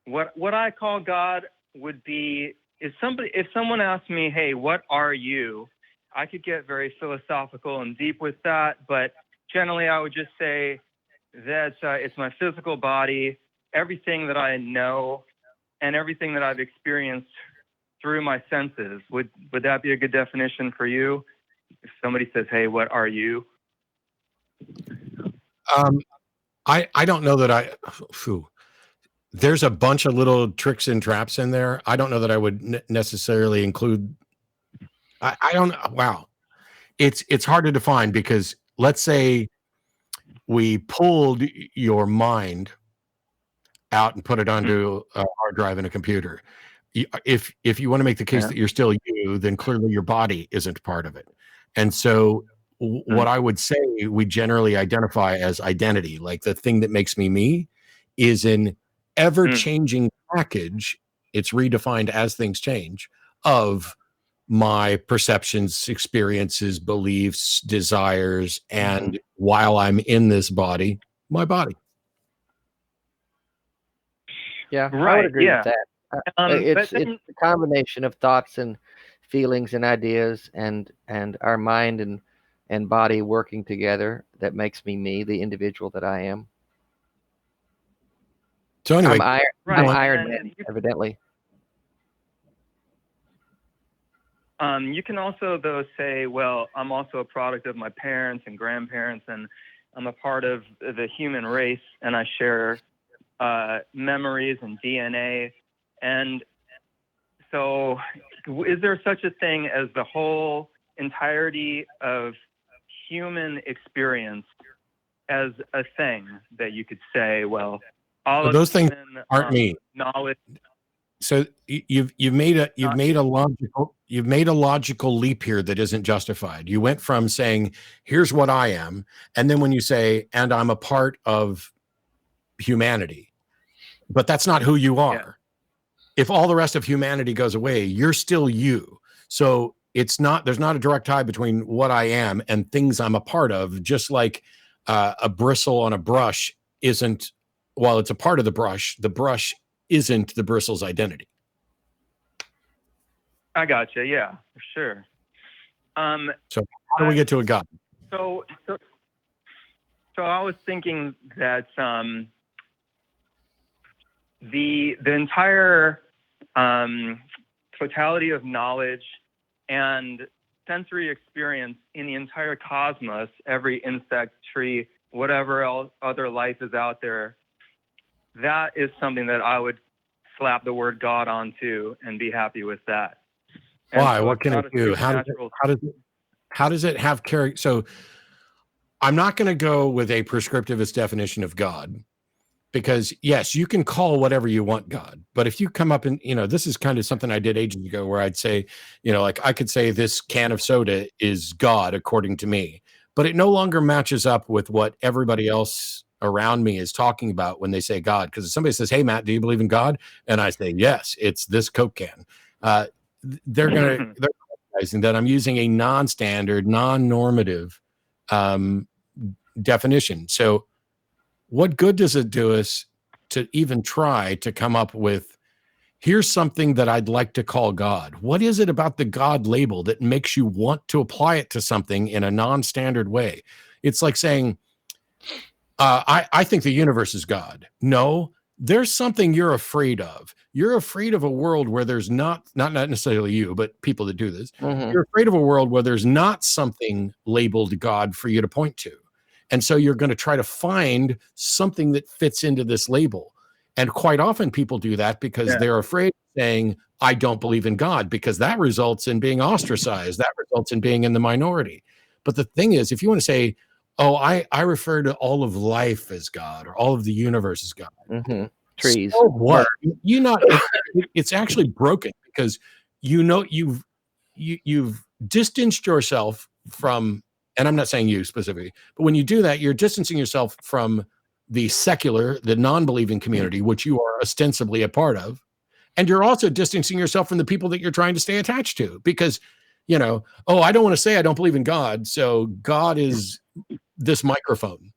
what I call God would be, if someone asked me, hey, what are you? I could get very philosophical and deep with that, but generally I would just say that it's my physical body, everything that I know, and everything that I've experienced through my senses. Would that be a good definition for you? If somebody says, hey, what are you? I don't know that there's a bunch of little tricks and traps in there. I don't know that I would necessarily include. I don't. Wow, it's hard to define, because let's say we pulled your mind out and put it onto a hard drive in a computer. If you want to make the case that you're still you, then clearly your body isn't part of it. And so what I would say we generally identify as identity, like the thing that makes me, is an ever-changing package. It's redefined as things change, of my perceptions, experiences, beliefs, desires, and while I'm in this body, my body. Yeah, right. I would agree with that. It's a combination of thoughts and feelings and ideas and our mind and body working together that makes me, the individual that I am. So anyway, I'm Iron Man, evidently. You can also, though, say, well, I'm also a product of my parents and grandparents, and I'm a part of the human race, and I share memories and DNA. And so is there such a thing as the whole entirety of human experience as a thing that you could say, well, all of those things human, aren't me. Knowledge. So you've made a logical leap here that isn't justified. You went from saying, here's what I am, and then when you say, and I'm a part of humanity, but that's not who you are. Yeah. If all the rest of humanity goes away, you're still you. So there's not a direct tie between what I am and things I'm a part of, just like a bristle on a brush isn't, while it's a part of the brush isn't the bristle's identity. I gotcha. Yeah, for sure. So how do we get to a God? So I was thinking that the entire totality of knowledge and sensory experience in the entire cosmos, every insect, tree, whatever else other life is out there, that is something that I would slap the word God onto and be happy with that. And Why? so What can it do? How does it have character? So I'm not going to go with a prescriptivist definition of God, because yes, you can call whatever you want God, but if you come up and, this is kind of something I did ages ago where I'd say, like I could say this can of soda is God according to me, but it no longer matches up with what everybody else around me is talking about when they say God. Because if somebody says, "Hey Matt, do you believe in God?" and I say, "Yes, it's this Coke can," they're recognizing that I'm using a non-standard, non-normative definition. So what good does it do us to even try to come up with, here's something that I'd like to call God? What is it about the God label that makes you want to apply it to something in a non-standard way? It's like saying, I think the universe is God. No, there's something you're afraid of. You're afraid of a world where there's not necessarily you, but people that do this. Mm-hmm. You're afraid of a world where there's not something labeled God for you to point to. And so you're going to try to find something that fits into this label. And quite often people do that because they're afraid of saying, I don't believe in God, because that results in being ostracized. That results in being in the minority. But the thing is, if you want to say, oh, I refer to all of life as God, or all of the universe as God. Mm-hmm. Trees. So what? It's actually broken, because you've distanced yourself from, and I'm not saying you specifically, but when you do that, you're distancing yourself from the secular, the non-believing community, which you are ostensibly a part of. And you're also distancing yourself from the people that you're trying to stay attached to, because, I don't want to say I don't believe in God, so God is this microphone.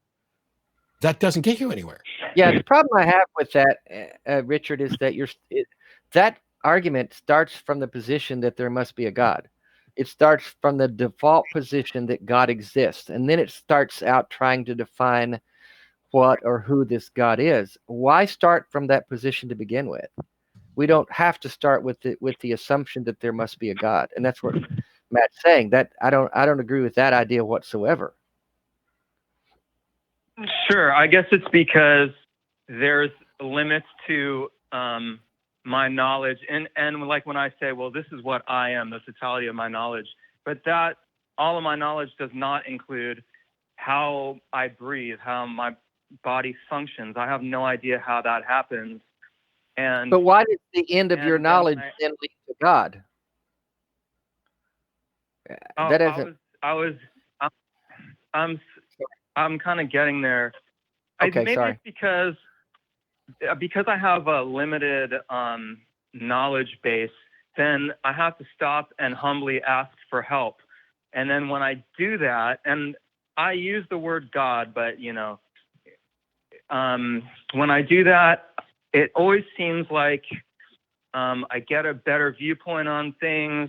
That doesn't get you anywhere. Yeah, the problem I have with that, Richard, is that that argument starts from the position that there must be a God. It starts from the default position that God exists, and then it starts out trying to define what or who this God is. Why start from that position to begin with? We don't have to start with the assumption that there must be a God, and that's what Matt's saying. That I don't agree with that idea whatsoever. Sure, I guess it's because there's limits to my knowledge, and like when I say, well, this is what I am, the totality of my knowledge, but that all of my knowledge does not include how I breathe, how my body functions. I have no idea how that happens. But why did the end of your knowledge then lead to God? That isn't. I'm kind of getting there. Okay, maybe sorry. It's because I have a limited knowledge base, then I have to stop and humbly ask for help. And then when I do that, and I use the word God, but when I do that, it always seems like I get a better viewpoint on things.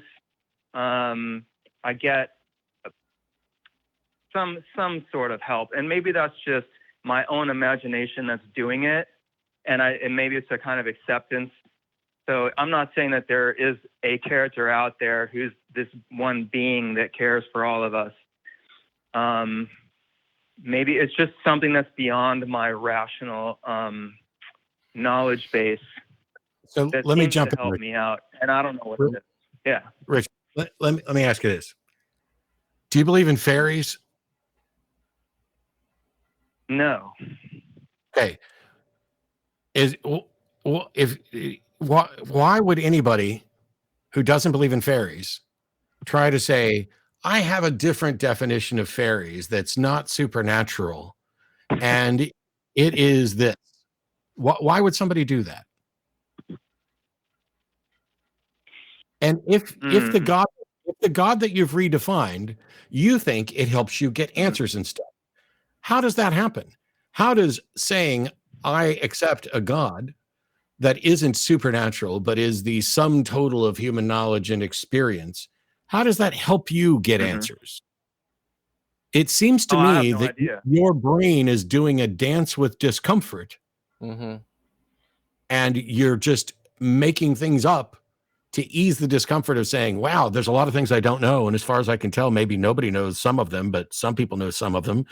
I get some sort of help, and maybe that's just my own imagination that's doing it, and maybe it's a kind of acceptance. So I'm not saying that there is a character out there who's this one being that cares for all of us. Maybe it's just something that's beyond my rational knowledge base. So let me jump to help me out, and I don't know what it is. Yeah, Rich, let me ask you this: do you believe in fairies? No. Okay. Why would anybody who doesn't believe in fairies try to say, I have a different definition of fairies that's not supernatural, and it is this? Why would somebody do that? And if the God that you've redefined, you think it helps you get answers and stuff, how does that happen? How does saying I accept a God that isn't supernatural, but is the sum total of human knowledge and experience, how does that help you get answers? It seems to me that your brain is doing a dance with discomfort, and you're just making things up to ease the discomfort of saying, wow, there's a lot of things I don't know. And as far as I can tell, maybe nobody knows some of them, but some people know some of them.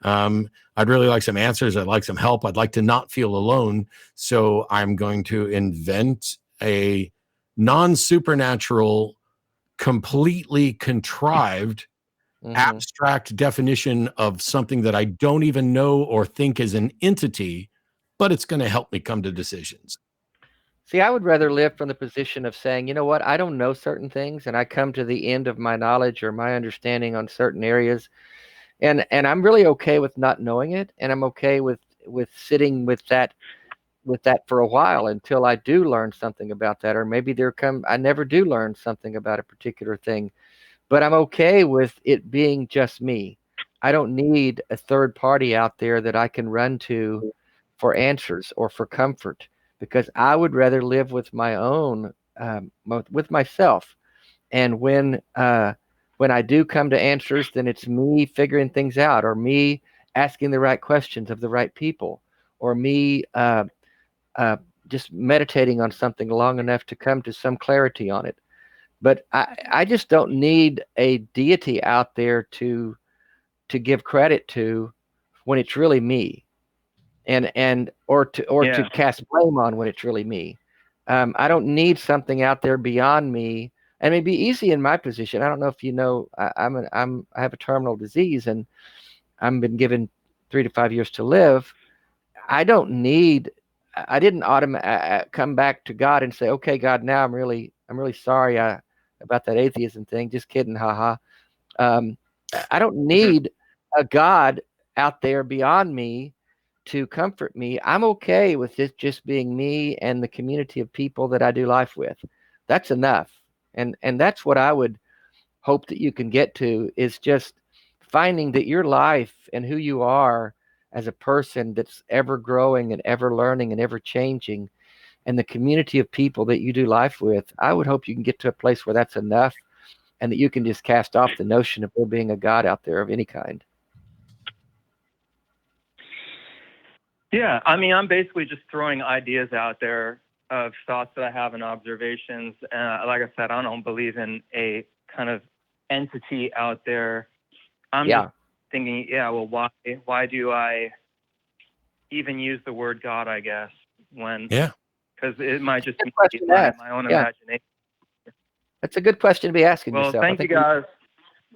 I'd really like some answers. I'd like some help. I'd like to not feel alone. So I'm going to invent a non-supernatural, completely contrived, abstract definition of something that I don't even know or think is an entity, but it's going to help me come to decisions. See, I would rather live from the position of saying, you know what, I don't know certain things, and I come to the end of my knowledge or my understanding on certain areas, and I'm really okay with not knowing it, and I'm okay with sitting with that for a while until I do learn something about that, or maybe I never do learn something about a particular thing, but I'm okay with it being just me. I don't need a third party out there that I can run to for answers or for comfort, because I would rather live with my own, with myself. And when I do come to answers, then it's me figuring things out, or me asking the right questions of the right people, or me just meditating on something long enough to come to some clarity on it. But I just don't need a deity out there to give credit to when it's really me. Or to cast blame on when it's really me. I don't need something out there beyond me. And it'd be easy in my position. I don't know if you know, I have a terminal disease, and I've been given 3 to 5 years to live. I didn't come back to God and say, okay, God, now I'm really sorry about that atheism thing. Just kidding, haha. I don't need a God out there beyond me to comfort me. I'm okay with this just being me and the community of people that I do life with. That's enough. And that's what I would hope that you can get to, is just finding that your life and who you are as a person that's ever growing and ever learning and ever changing, and the community of people that you do life with, I would hope you can get to a place where that's enough, and that you can just cast off the notion of there being a God out there of any kind. Yeah, I mean, I'm basically just throwing ideas out there of thoughts that I have and observations. Like I said, I don't believe in a kind of entity out there. I'm just thinking, well, why do I even use the word God, I guess, when because it might just be my own imagination. That's a good question to be asking yourself. Well, thank you, guys.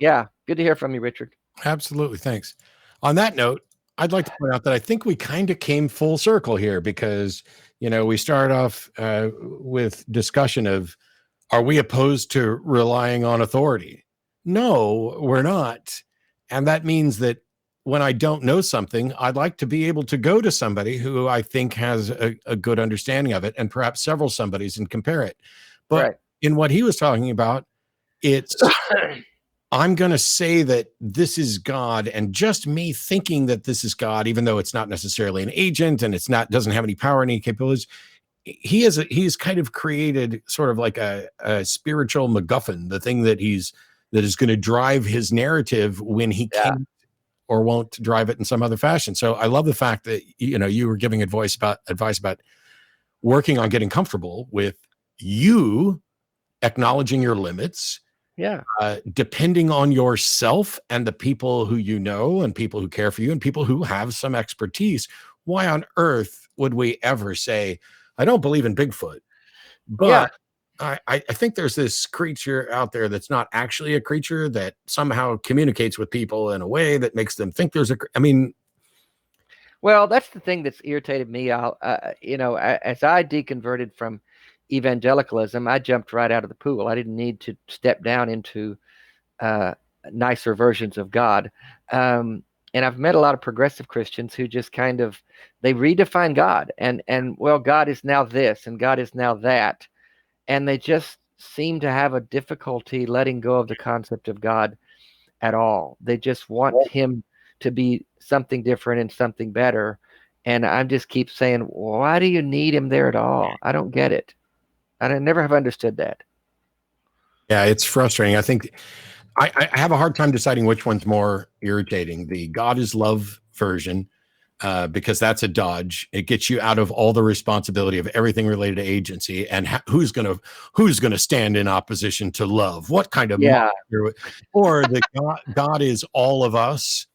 Yeah, good to hear from you, Richard. Absolutely, thanks. On that note, I'd like to point out that I think we kind of came full circle here, because, we started off with discussion of, are we opposed to relying on authority? No, we're not. And that means that when I don't know something, I'd like to be able to go to somebody who I think has a good understanding of it, and perhaps several somebodies, and compare it. But in what he was talking about, it's I'm going to say that this is God, and just me thinking that this is God, even though it's not necessarily an agent and doesn't have any power, any capabilities. He's kind of created sort of like a spiritual MacGuffin, the thing that is going to drive his narrative when he can't or won't drive it in some other fashion. So I love the fact that you were giving advice about working on getting comfortable with you acknowledging your limits. Depending on yourself and the people who you know, and people who care for you, and people who have some expertise. Why on earth would we ever say, I don't believe in Bigfoot, but I think there's this creature out there that's not actually a creature, that somehow communicates with people in a way that makes them think there's well, that's the thing that's irritated me. As I deconverted from evangelicalism, I jumped right out of the pool. I didn't need to step down into nicer versions of God. And I've met a lot of progressive Christians who just they redefine God, and well, God is now this and God is now that. And they just seem to have a difficulty letting go of the concept of God at all. They just want him to be something different and something better. And I just keep saying, why do you need him there at all? I don't get it. I never have understood that. Yeah, it's frustrating. I think I have a hard time deciding which one's more irritating, the God is love version, because that's a dodge. It gets you out of all the responsibility of everything related to agency and who's gonna stand in opposition to love. What kind of monster? Or the God is all of us.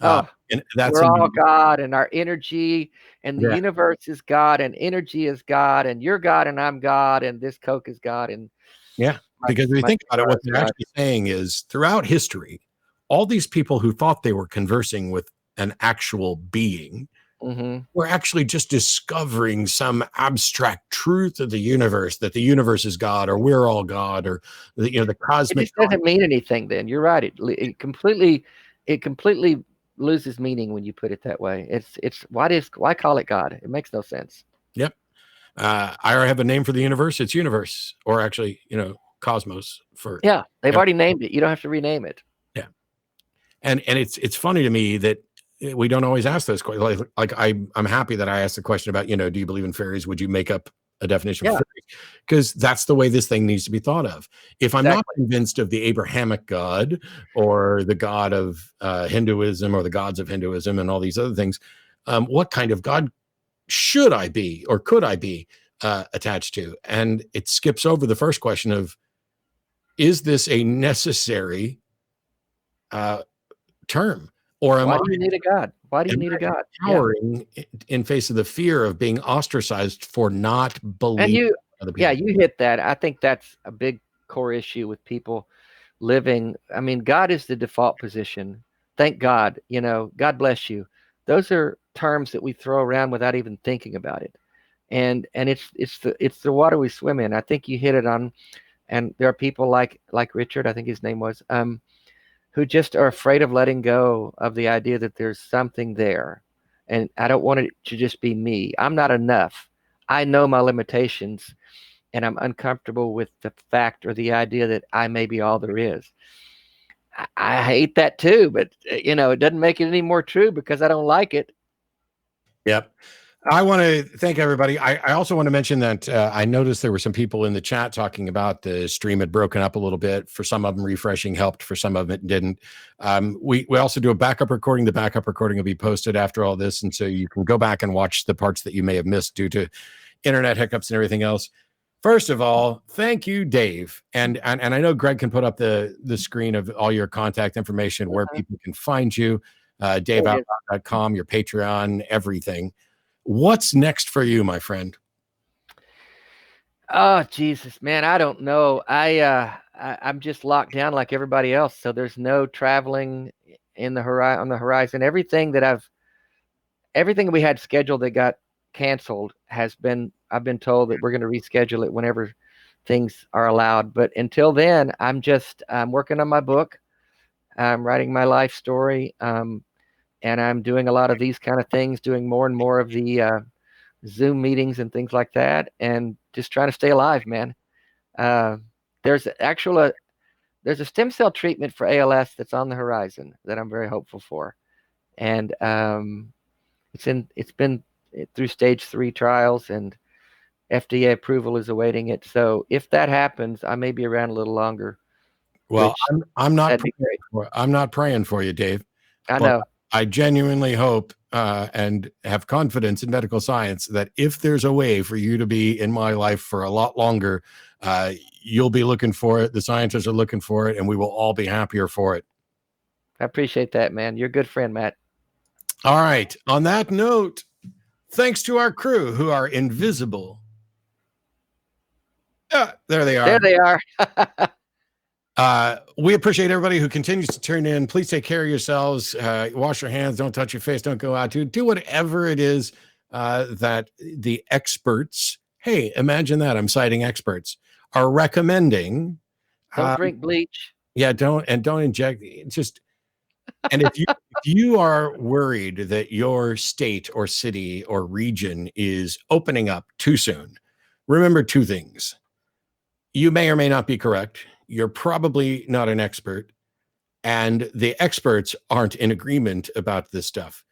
And that's we're all God, and our energy and the universe is God, and energy is God, and you're God, and I'm God, and this Coke is God, and because if you think about it, what they're actually saying is throughout history, all these people who thought they were conversing with an actual being were actually just discovering some abstract truth of the universe, that the universe is God, or we're all God, or the cosmic. It just doesn't mean anything. Then you're right. It completely loses meaning when you put it that way. It's why call it God? It makes no sense. Yep. I already have a name for the universe. It's universe, or actually, cosmos. They've already named it. You don't have to rename it. Yeah. And it's funny to me that we don't always ask those questions. Like I'm happy that I asked the question about, do you believe in fairies? Would you make up a definition for fairies? Because that's the way this thing needs to be thought of. If I'm not convinced of the Abrahamic God, or the God of Hinduism, or the gods of Hinduism and all these other things, what kind of God should I be, or could I be attached to? And it skips over the first question of, is this a necessary term? Or why do you need a God? Why do you need a God? Empowering in face of the fear of being ostracized for not believing other people. Yeah, you hit that. I think that's a big core issue with people living. I mean, God is the default position. Thank God. God bless you. Those are terms that we throw around without even thinking about it. And it's the water we swim in. I think you hit it on. And there are people like Richard, I think his name was, who just are afraid of letting go of the idea that there's something there. And I don't want it to just be me. I'm not enough. I know my limitations, and I'm uncomfortable with the fact or the idea that I may be all there is. I hate that too, but it doesn't make it any more true because I don't like it. Yep. I want to thank everybody. I also want to mention that I noticed there were some people in the chat talking about the stream had broken up a little bit. For some of them, refreshing helped. For some of them, it didn't. We also do a backup recording. The backup recording will be posted after all this, and so you can go back and watch the parts that you may have missed due to internet hiccups and everything else. First of all, thank you, Dave. And I know Greg can put up the screen of all your contact information, where people can find you, daveoutloud.com, your Patreon, everything. What's next for you, my friend? Oh, Jesus, man. I don't know. I'm just locked down like everybody else. So there's no traveling on the horizon. Everything we had scheduled that got canceled I've been told that we're going to reschedule it whenever things are allowed. But until then, I'm working on my book. I'm writing my life story. And I'm doing a lot of these kind of things, doing more and more of the Zoom meetings and things like that, and just trying to stay alive, man. There's a stem cell treatment for ALS that's on the horizon that I'm very hopeful for, and it's been through stage 3 trials, and FDA approval is awaiting it. So if that happens, I may be around a little longer. Well, I'm not praying for you, Dave. I know. I genuinely hope and have confidence in medical science that if there's a way for you to be in my life for a lot longer, you'll be looking for it. The scientists are looking for it, and we will all be happier for it. I appreciate that, man. You're a good friend, Matt. All right. On that note, thanks to our crew who are invisible. There they are. There they are. We appreciate everybody who continues to tune in. Please take care of yourselves. Wash your hands. Don't touch your face. Don't go out. Do whatever it is that the experts, hey, imagine that, I'm citing experts, are recommending. Don't drink bleach. Yeah, don't inject. And if you are worried that your state or city or region is opening up too soon, remember 2 things. You may or may not be correct. You're probably not an expert, and the experts aren't in agreement about this stuff.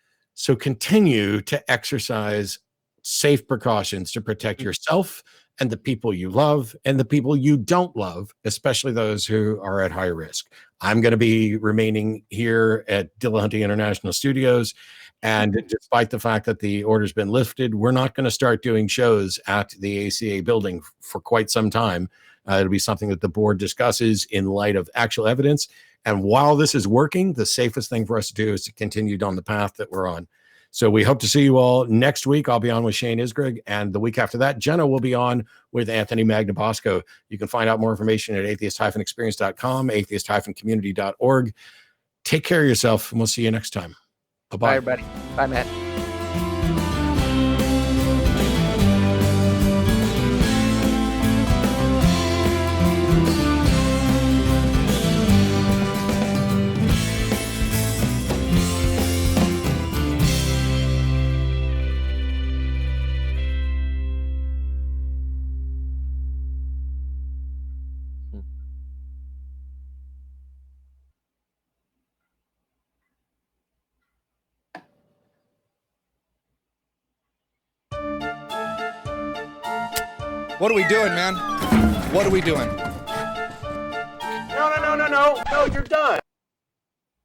So continue to exercise safe precautions to protect yourself and the people you love and the people you don't love, especially those who are at high risk. I'm going to be remaining here at Dillahunty International Studios. And despite the fact that the order's been lifted, we're not going to start doing shows at the ACA building for quite some time. It'll be something that the board discusses in light of actual evidence. And while this is working, the safest thing for us to do is to continue down the path that we're on. So we hope to see you all next week. I'll be on with Shane Isgrig, and the week after that, Jenna will be on with Anthony Magnabosco. You can find out more information at atheist-experience.com, atheist-community.org. Take care of yourself, and we'll see you next time. Bye-bye. Bye, everybody. Bye, Matt. What are we doing, man? What are we doing? No, you're done.